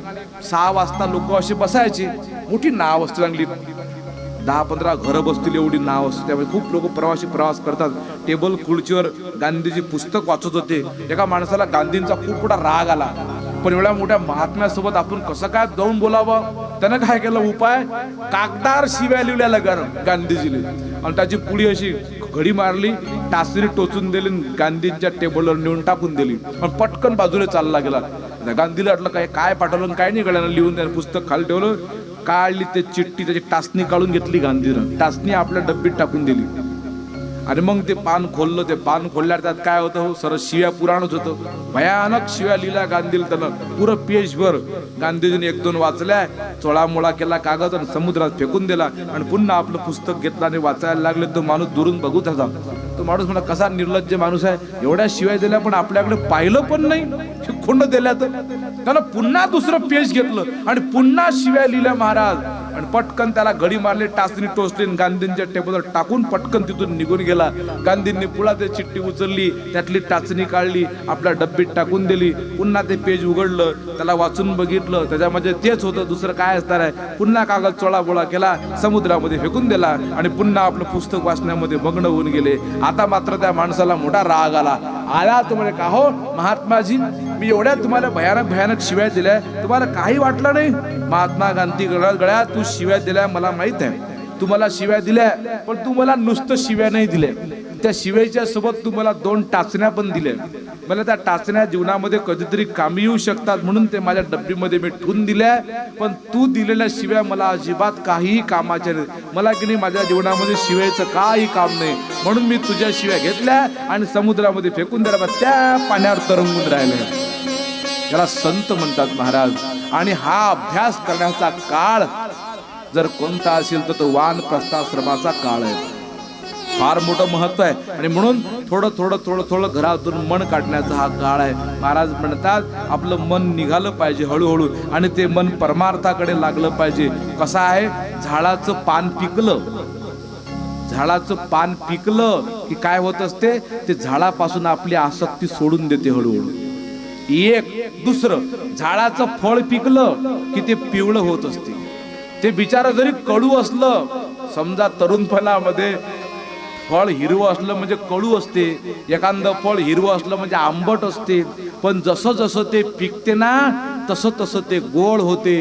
6 वाजता लोक असे बसायचे. मोठी नाव असते, चांगली 10-15 घरं बसतील एवढी नाव असते. त्यामुळे खूप लोक प्रवासी प्रवास करतात. टेबल खुर्चीवर गांधीजी पुस्तक वाचत होते. एका माणसाला गांधींचा खूप मोठा राग आला. पण एवढ्या मोठ्या महात्म्यासोबत आपण कसं काय जाऊन बोलावं. त्यानं काय केलं उपाय, कागदार शिव्या लिहिल्या गांधीजीने आणि त्याची पुढी अशी घडी मारली, टाचणी टोचून दिली, गांधींच्या टेबलवर नेऊन टाकून दिली आणि पटकन बाजूला चालला गेला. गांधीला वाटलं काय पाठवलं काय नाही कळलं. लिहून त्याने पुस्तक खाली ठेवलं, काढली ते चिठ्ठी, त्याची टाचणी काढून घेतली गांधीनं, टाचणी आपल्या डब्बीत टाकून दिली. आणि मग ते पान खोललं. ते पान खोलल्यावर त्यात काय होतं, सरळ शिव्या पुराणच होतं. भयानक शिव्या लिहिल्या गांधीला. त्यानं पुरं पेजभर गांधीजीने 1-2 वाचल्या, चोळामोळा केला कागद आणि समुद्रात फेकून दिला. आणि पुन्हा आपलं पुस्तक घेतलं आणि वाचायला लागले. तो माणूस दुरून बघूच होता. तो माणूस म्हणा कसा निर्लज्ज माणूस आहे, एवढ्या शिव्या दिल्या पण आपल्याकडे पाहिलं पण नाही, खोंड दिल्या. तर त्यानं पुन्हा दुसरं पेज घेतलं आणि पुन्हा शिव्या लिहिल्या महाराज. आणि पटकन त्याला घडी मारली, टाचणी टोचली, गांधींच्या टेबलवर टाकून पटकन तिथून निघून गेला. गांधींनी पुन्हा ते चिठ्ठी उचलली, त्यातली टाचणी काढली, आपल्या डब्बीत टाकून दिली. पुन्हा ते पेज उघडलं, त्याला वाचून बघितलं, त्याच्यामध्ये तेच होतं, दुसरं काय असणार आहे. पुन्हा कागद चोळाबोळा केला, समुद्रामध्ये फेकून दिला आणि पुन्हा आपलं पुस्तक वाचण्यामध्ये मग्न होऊन गेले. आता मात्र त्या माणसाला मोठा राग आला. तुम्हाला का हो महात्माजी, मी एवढ्या तुम्हाला भयानक शिव्या दिल्या, तुम्हाला काही वाटलं नाही. महात्मा गांधी गळ्यात तू शिव्या दिल्या मला माहित आहे, तुम्हाला शिव्या दिल्या, पण तू मला नुसतं शिव्या नाही दिल्या, त्या शिव्याच्या सोबत तू मला 2 टाचण्या पण दिल्या. मला त्या टाचण्या जीवनामध्ये कधीतरी कामी येऊ शकतात म्हणून ते माझ्या डब्बीमध्ये मी ठेवून दिल्या. पण तू दिलेल्या शिव्या मला अजिबात काहीही कामाच्या नाही. मला की नाही माझ्या जीवनामध्ये शिव्याचं काही काम नाही, म्हणून मी तुझ्या शिव्या घेतल्या आणि समुद्रामध्ये फेकून दिल्या, त्या पाण्यावर तरंगून राहिल्या. याला संत म्हणतात महाराज. आणि हा अभ्यास करण्याचा काळ जर कोणता असेल तर तो वानप्रस्थाश्रमाचा काळ आहे. फार मोठं महत्व आहे. आणि म्हणून थोडं थोडं थोडं थोडं घरातून मन काढण्याचा हा काळ आहे. महाराज म्हणतात आपलं मन निघालं पाहिजे हळूहळू आणि ते मन परमार्थाकडे लागलं पाहिजे. कसं आहे, झाडाचं पान पिकलं, झाडाचं पान पिकलं की काय होत असते, ते झाडापासून आपली आसक्ती सोडून देते हळूहळू. एक दुसरं झाडाचं फळ पिकलं की ते पिवळं होत असते. ते बिचारा जरी कडू असलं, समजा तरुणपणामध्ये फळ हिरवं असलं म्हणजे कडू असते, एखादं फळ हिरवं असलं म्हणजे आंबट असते, पण जसं जसं ते पिकते ना तसं तसं ते गोड होते.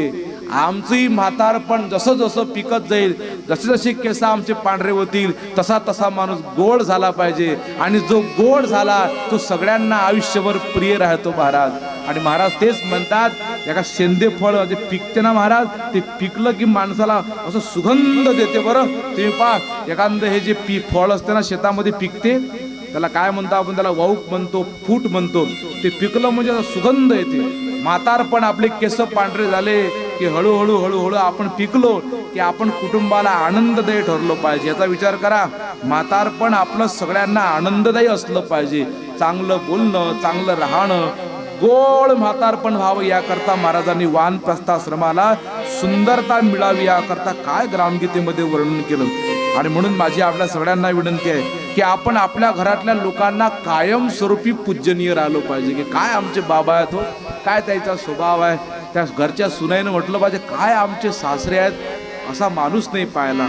आमचंही म्हातारपण जसं जसं पिकत जाईल, जसे जसे केस आमचे पांढरे होतील, तसा तसा माणूस गोड झाला पाहिजे. आणि जो गोड झाला तो सगळ्यांना आयुष्यभर प्रिय राहतो महाराज. आणि महाराज तेच म्हणतात, एका शेंदे फळ जे पिकते ना महाराज, ते पिकलं की माणसाला असं सुगंध देते. बरं तुम्ही पहा, एखादं हे जे फळ असते ना शेतामध्ये पिकते, त्याला काय म्हणतो आपण, त्याला वाऊक म्हणतो, फूट म्हणतो. ते पिकलं म्हणजे सुगंध येते. म्हातारपण आपले केस पांढरे झाले की हळूहळू हळूहळू आपण पिकलो की आपण कुटुंबाला आनंददायी ठरलो पाहिजे. याचा विचार करा. म्हातारपण आपलं सगळ्यांना आनंददायी असलं पाहिजे. चांगलं बोलणं, चांगलं राहणं, गोड म्हातारपण व्हावं याकरता महाराजांनी वानप्रस्थाश्रमाला सुंदरता मिळावी याकरता काय ग्रामगीतेमध्ये वर्णन केलं. आणि म्हणून माझी आपल्या सगळ्यांना विनंती आहे की आपण आपल्या घरातल्या लोकांना कायमस्वरूपी पूजनीय राहिलो पाहिजे. की काय आमचे बाबा आहेत हो, काय त्याचा स्वभाव आहे, त्या घरच्या सुनाईनं म्हटलं पाहिजे काय आमचे सासरे आहेत, असा माणूस नाही पाहिला.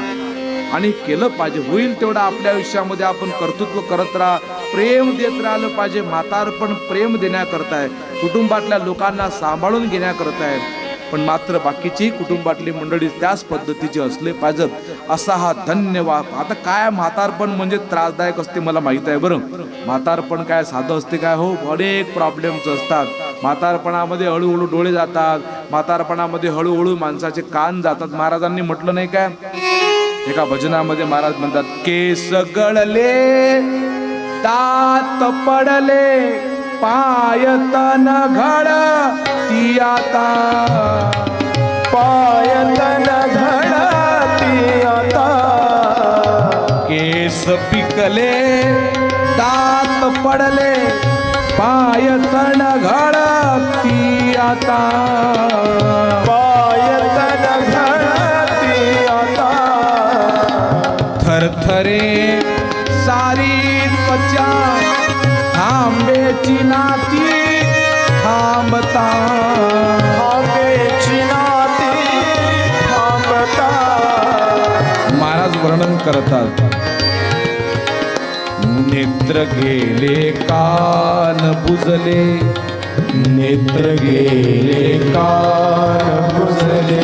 आणि केलं पाहिजे. होईल तेवढं आपल्या आयुष्यामध्ये आपण कर्तृत्व करत राहा, प्रेम देत राहिलं पाहिजे. म्हातारपण प्रेम देण्याकरता आहे, कुटुंबातल्या लोकांना सांभाळून घेण्याकरता आहे. पण मात्र बाकीची कुटुंबातली मंडळी त्याच पद्धतीचे असले पाहिजेत, असा हा धन्यवाद. आता काय म्हातारपण म्हणजे त्रासदायक असते मला माहित आहे. बरं, म्हातारपण काय साधं असते काय हो, अनेक प्रॉब्लेम्स असतात. म्हातारपणामध्ये हळूहळू डोळे जातात, म्हातारपणामध्ये हळूहळू माणसाचे कान जातात. महाराजांनी म्हटलं नाही काय, एका भजनामध्ये महाराज म्हणतात, केस गळले दात पडले पाय तन घड ती आता, पाय तन घड ती आता. केस पिकले दात पडले पाय तन घड ती आता, पाय तन घड ती आता. थरथरे सारी त्वचा थांबेची नाती थांबता, थांबेची नाती थांबता. महाराज वर्णन करतात, नेत्र गेले कान बुजले, नेत्र गेले कान बुजले,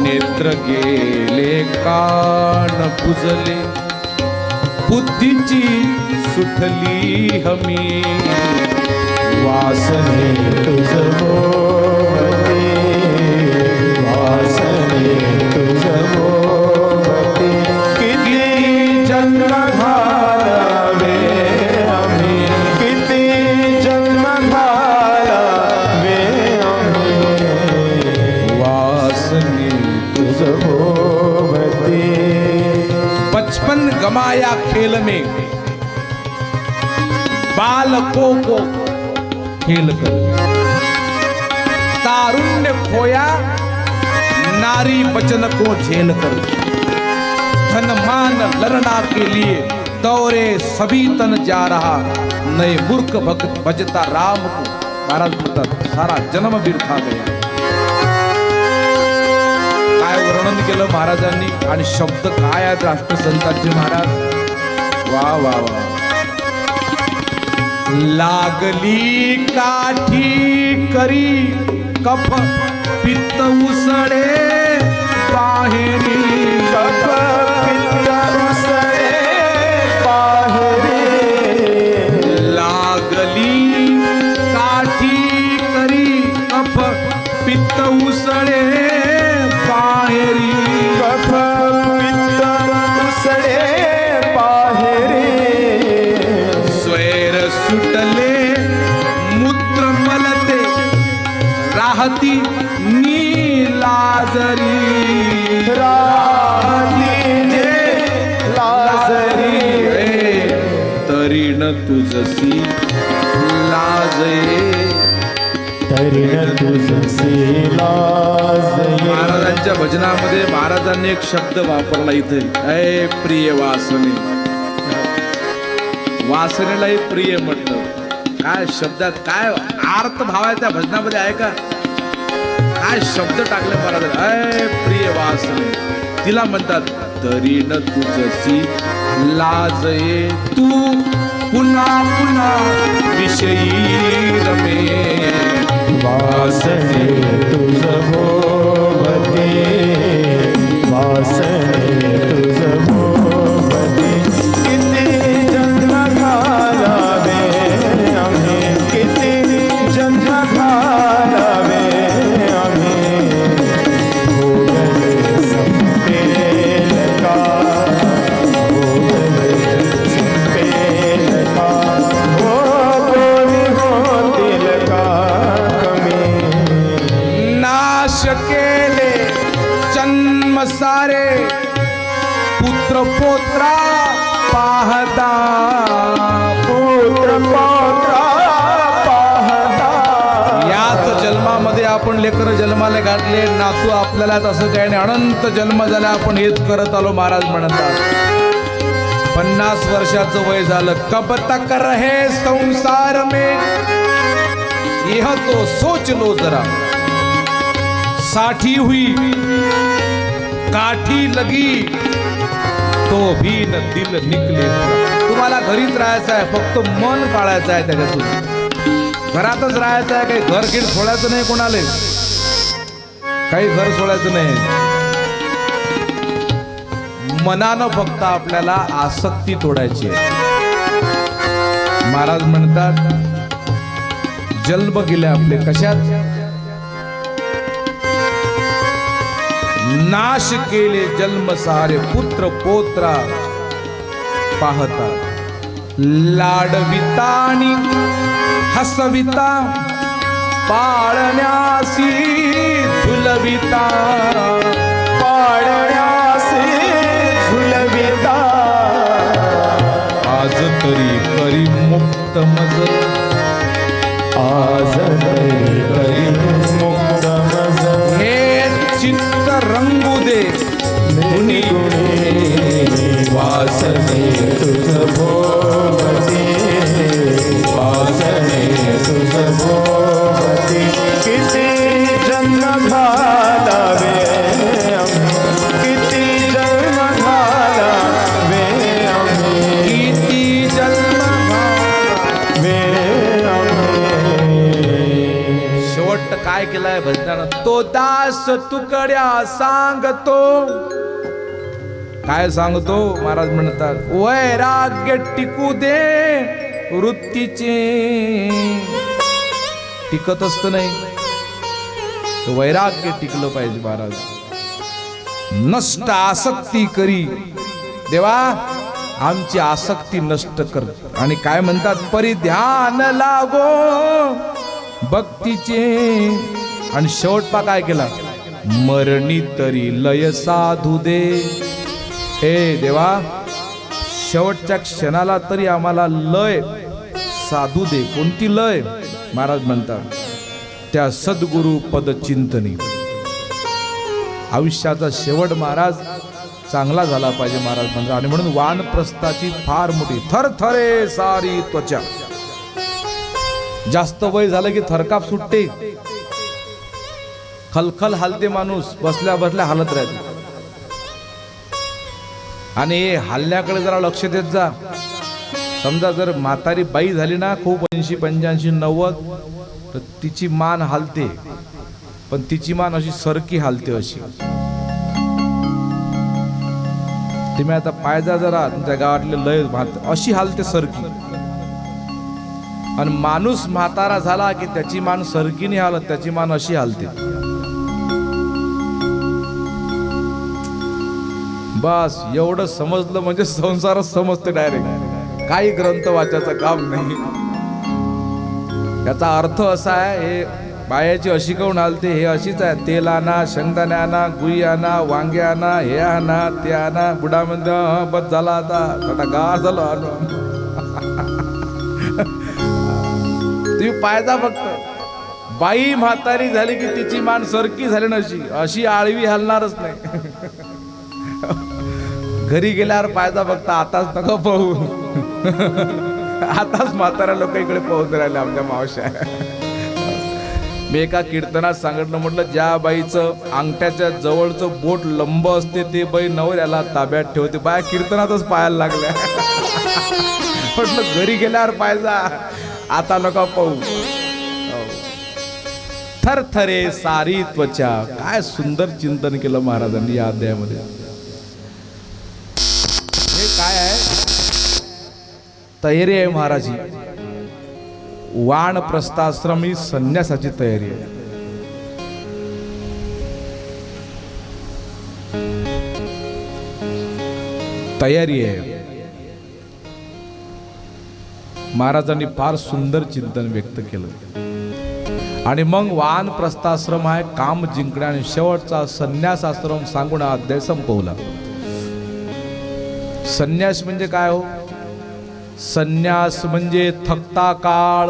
नेत्र गेले कान बुजले, बुद्धीची सुटली हमी, वासने तुझ होते, वासने तुझ होते. किती जन्म घालावे आम्ही, किती जन्म घालावे आम्ही, वासने तुझ होते. बचपन गमाया खेल में बालकों को खेल कर, तारुण्य खोया नारी बचन को झेल कर, धन मान लड़ना के लिए दौरे सभी तन जा रहा, नए मूर्ख भक्त भजता राम को. महाराज बोलतात सारा जन्म बिरथा गया. काय वर्णन केलं महाराजांनी आणि शब्द काय आहेत राष्ट्रसंतांचे महाराज. वा वा वा. लागली काठी करी कफ पित्त उसळे बाहेरी, कफ पित्त उसळे बाहेरी. लागली काठी करी कफ पित्त उसळे बाहेरी, कफ पित्त उसळे बाहेरी. स्वैर सुटले मूत्र मलते राहती नीलाजरी, राहती लाजरी. तुझसी लाजये. तरीण तुझसी लाजये. महाराजांच्या भजनामध्ये महाराजांनी एक शब्द वापरला इथे, ऐ प्रिय वासने. वासनेलाही प्रिय म्हटलं. काय शब्दात काय अर्थ भाव आहे त्या भजनामध्ये आहे का? काय शब्द टाकले महाराज. ऐ प्रिय वासने, तिला म्हणतात तरीण तुझसी लाजये. तू पुन्हा पुन्हा विषयी रमे. वासने तुझ भोवती. वासने तुझ भोवती. किती जन्म घालावे आम्ही. किती जन्म घालावे आम्ही. भोगले संपेल का. भोगले संपेल का. हो कोणी होतील का कमी. नाश केले जन्म सारे, पुत्र पोत्रा पाहता. पुत्र पौत्रा पाहता. याच जन्मामध्ये आपण लेकर जन्माला घातले, नातू आपल्याला तसं काही नाही. अनंत जन्म झाला आपण हेच करत आलो. महाराज म्हणतात 50 वर्षाचं वय झालं. कब तक रहे संसार में, यह तो सोच लो जरा. 60 हुई काठी लगी, तो भी न दिल निकले. तुम्हाला घरीच राहायचं आहे, फक्त मन काढायचं आहे त्याच्यातून. घरातच राहायचं आहे, काही घर घेऊन सोडायचं नाही कोणाला. काही घर सोडायचं नाही. मनानं फक्त आपल्याला आसक्ती तोडायची आहे. महाराज म्हणतात जन्म गेले आपले कशात. नाश केले जन्म सारे, पुत्र पोत्रा पाहता. लाडविता आणि हसविता, पाळण्यासी झुलविता. पाळण्यासी झुलविता. आज तरी करी मुक्त मज. आज तरी करी मुक्त मज. हे चित्त रंगू दे गुणी गुणी. वासने तुझ भोवती. वासने तुझ भोवती. किती जन्म घालावे आम्ही. किती जन्म घालावे आम्ही. किती जन्म वे आम्ही. शेवट काय केलाय भजनानं. तो दास तुकड्या सांगतो. काय सांगतो महाराज म्हणतात वैराग्य टिकू दे वृत्तीचे. टिकत असत नाही, वैराग्य टिकलं पाहिजे महाराज. नष्ट आसक्ती करी देवा, आमची आसक्ती नष्ट कर. आणि काय म्हणतात परिध्यान लागो भक्तीचे. आणि शेवटपा काय केला मरणी तरी लय साधू दे. हे देवा, शेवटच्या क्षणाला तरी आम्हाला लय साधू दे. कोणती लय महाराज म्हणतात त्या सद्गुरु पद चिंतनी. आयुष्याचा शेवट महाराज चांगला झाला पाहिजे महाराज म्हणतात. आणि म्हणून वानप्रस्थाची फार मोठी थरथरे सारी त्वचा. जास्त वय झालं की थरकाप सुटते, खलखल हालते माणूस, बसल्या बसल्या हालत राहते. आणि हल्ल्याकडे जरा लक्ष देत जा. समजा जर म्हातारी बाई झाली ना खूप 80, 85, 90, तर तिची मान हालते, पण तिची मान अशी सरकी हालते अशी. तुम्ही आता पायजा जरा तुमच्या गावातले लय अशी हालते सरकी. आणि माणूस म्हातारा झाला की त्याची मान सरकी नाही हालत, त्याची मान अशी हालते. बस एवढं समजलं म्हणजे संसारच समजते डायरेक्ट. काही ग्रंथ वाचायचं काम नाही. याचा अर्थ असा आहे, हे बायाची अशी काऊन हालते, हे अशीच आहे. तेल आणा, शेंगदाणे आणा, गुई आणा, वांगे आणा, हे आणा, ते आणा. बुडा म्हणजे बस झाला आता, आता गार झालं. तुम्ही पायदा फक्त बाई म्हातारी झाली की तिची मान सरकी झाली नशी अशी आळवी हलणारच नाही. घरी गेल्यावर पायदा फक्त आताच नका पाहू. आताच म्हाताऱ्या लोक इकडे पोहोच राहिले आमच्या मावश्या. मी एका कीर्तनात सांगितलं, म्हटलं ज्या बाईचं अंगठ्याच्या जवळचं बोट लंब असते ते बाई नवऱ्याला ताब्यात ठेवते. बाया कीर्तनातच पायाला लागल्या. म्हटलं घरी गेल्यावर पायजा आता नका पाहू. थरथरे सारी त्वचा. काय सुंदर चिंतन केलं महाराजांनी या अध्यायामध्ये. हे काय आहे? तयारी आहे महाराजी. वानप्रस्थाश्रम ही संन्यासाची तयारी आहे. तयारी आहे. महाराजांनी फार सुंदर चिंतन व्यक्त केलं. आणि मग वानप्रस्थाश्रम आहे काम जिंकणे आणि शेवटचा संन्यास आश्रम सांगून हा अध्याय संपवला. संन्यास म्हणजे काय हो? संन्यास म्हणजे थकता काळ,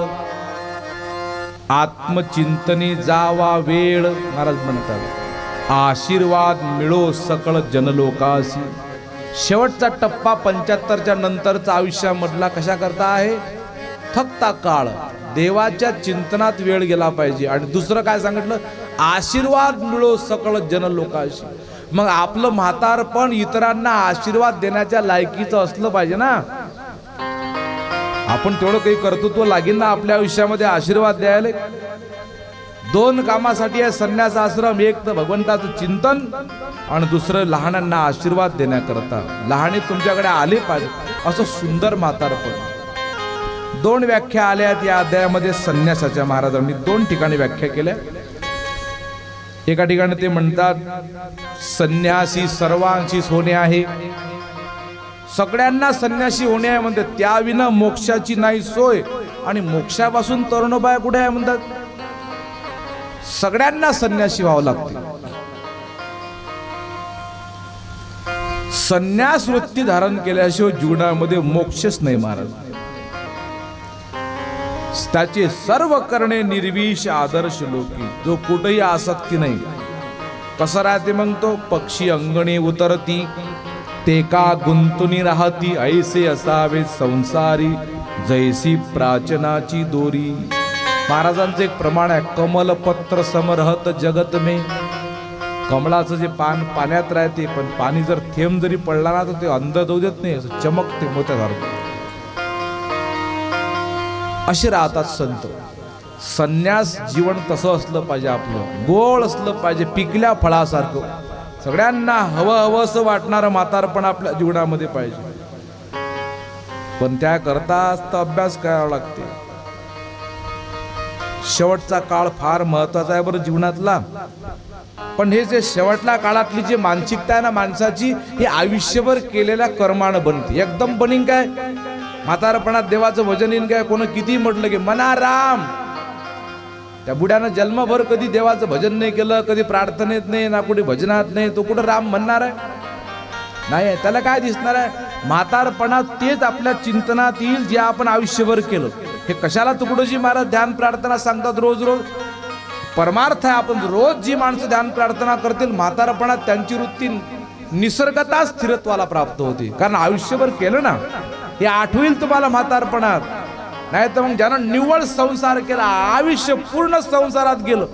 आत्मचिंतनी जावा वेळ. महाराज म्हणतात आशीर्वाद मिळो सकळ जनलोकासी. शेवटचा टप्पा 75च्या नंतरचा आयुष्यामधला कशा करता आहे? थकता काळ, देवाच्या चिंतनात वेळ गेला पाहिजे. आणि दुसरं काय सांगितलं? आशीर्वाद मिळो सकळ जनलोकाशी. मग आपलं म्हातारपण इतरांना आशीर्वाद देण्याच्या लायकीचं असलं पाहिजे ना. आपण तेवढं काही कर्तृत्व लागेल ना आपल्या आयुष्यामध्ये आशीर्वाद द्यायला. 2 कामासाठी आहे संन्यास आश्रम. एक तर भगवंताचं चिंतन आणि दुसरं लहानांना आशीर्वाद देण्याकरता. लहाने तुमच्याकडे आले पाहिजे असं सुंदर म्हातारपण. 2 व्याख्या आल्यात या अध्यायामध्ये संन्यासाच्या. महाराजांनी 2 ठिकाणी व्याख्या केल्या. एका ठिकाणी ते म्हणतात संन्यासी सर्वांशीच होणे आहे. सगळ्यांना संन्यासी होणे आहे म्हणतात. त्याविना मोक्षाची नाही सोय. आणि मोक्षापासून तरुणोबाया कुठे आहे म्हणतात? सगळ्यांना संन्यासी व्हावं लागते. संन्यास वृत्ती धारण केल्याशिवाय जीवनामध्ये मोक्षच नाही महाराज. त्याचे सर्व करणे निर्विष आदर्श लोकी. जो कुठेही आसक्ती नाही. कसं राहते मग तो? पक्षी अंगणी उतरती ते का गुंतुनी राहती. ऐसे असावे संसारी जैसी प्राचनाची दोरी. महाराजांचं एक प्रमाण आहे. कमलपत्र समरहत जगत में. कमळाचं जे पान पाण्यात राहते पण पाणी जर थेंब जरी पडला ना तर ते अंध जाऊ देत नाही. असं चमकते मोत्यासारखं. असे राहतात संत. संन्यास जीवन तसं असलं पाहिजे. आपलं गोळ असलं पाहिजे, पिकल्या फळासारखं. सगळ्यांना हवं असं वाटणारं म्हातारपण आपल्या जीवनामध्ये पाहिजे. पण त्याकरता अभ्यास करावा लागते. शेवटचा काळ फार महत्वाचा आहे बरं जीवनातला. पण हे जे शेवटल्या काळातली जी मानसिकता आहे ना माणसाची, ही आयुष्यभर केलेल्या कर्मानं बनते. एकदम बनीन काय म्हातारपणात देवाचं भजन येईन काय? कोण किती म्हटलं की मना राम. त्या बुड्यानं जन्मभर कधी देवाचं भजन नाही केलं, कधी प्रार्थनेत नाही ना कुठे भजनात नाही. तो कुठं राम म्हणणार आहे? नाही. त्याला काय दिसणार आहे? म्हातारपणात तेच आपल्या चिंतनात येईल जे आपण आयुष्यभर केलं. हे कशाला तुकडोजी महाराज ध्यान प्रार्थना सांगतात रोज रोज? परमार्थ आहे. आपण रोज जी माणसं ध्यान प्रार्थना करतील म्हातारपणात त्यांची वृत्ती निसर्गता स्थिरत्वाला प्राप्त होते. कारण आयुष्यभर केलं ना. हे आठवेल तुम्हाला म्हातारपणात. नाही तर मग ज्यानं निव्वळ संसार केला, आयुष्य पूर्ण संसारात गेलं,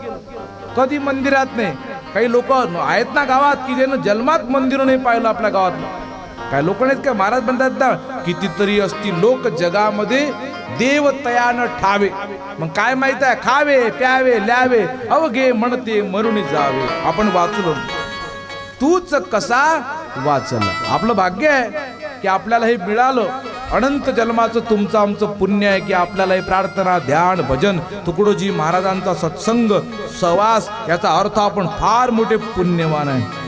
कधी मंदिरात नाही. काही लोक आहेत ना गावात की ज्यानं जन्मात मंदिर नाही पाहिलं आपल्या गावात. काय लोक नाहीत का? महाराज म्हणतात ना कितीतरी असती लोक जगामध्ये देव तयान ठावे. मग काय माहित आहे? खावे प्यावे ल्यावे अवघे म्हणते मरुनी जावे. आपण वाचलो. तूच कसा वाचला. आपलं भाग्य आहे की आपल्याला हे मिळालं. अनंत जन्माचं तुमचं आमचं पुण्य आहे की आपल्याला हे प्रार्थना ध्यान भजन तुकडोजी महाराजांचा सत्संग सहवास याचा अर्थ आपण फार मोठे पुण्यवान आहे.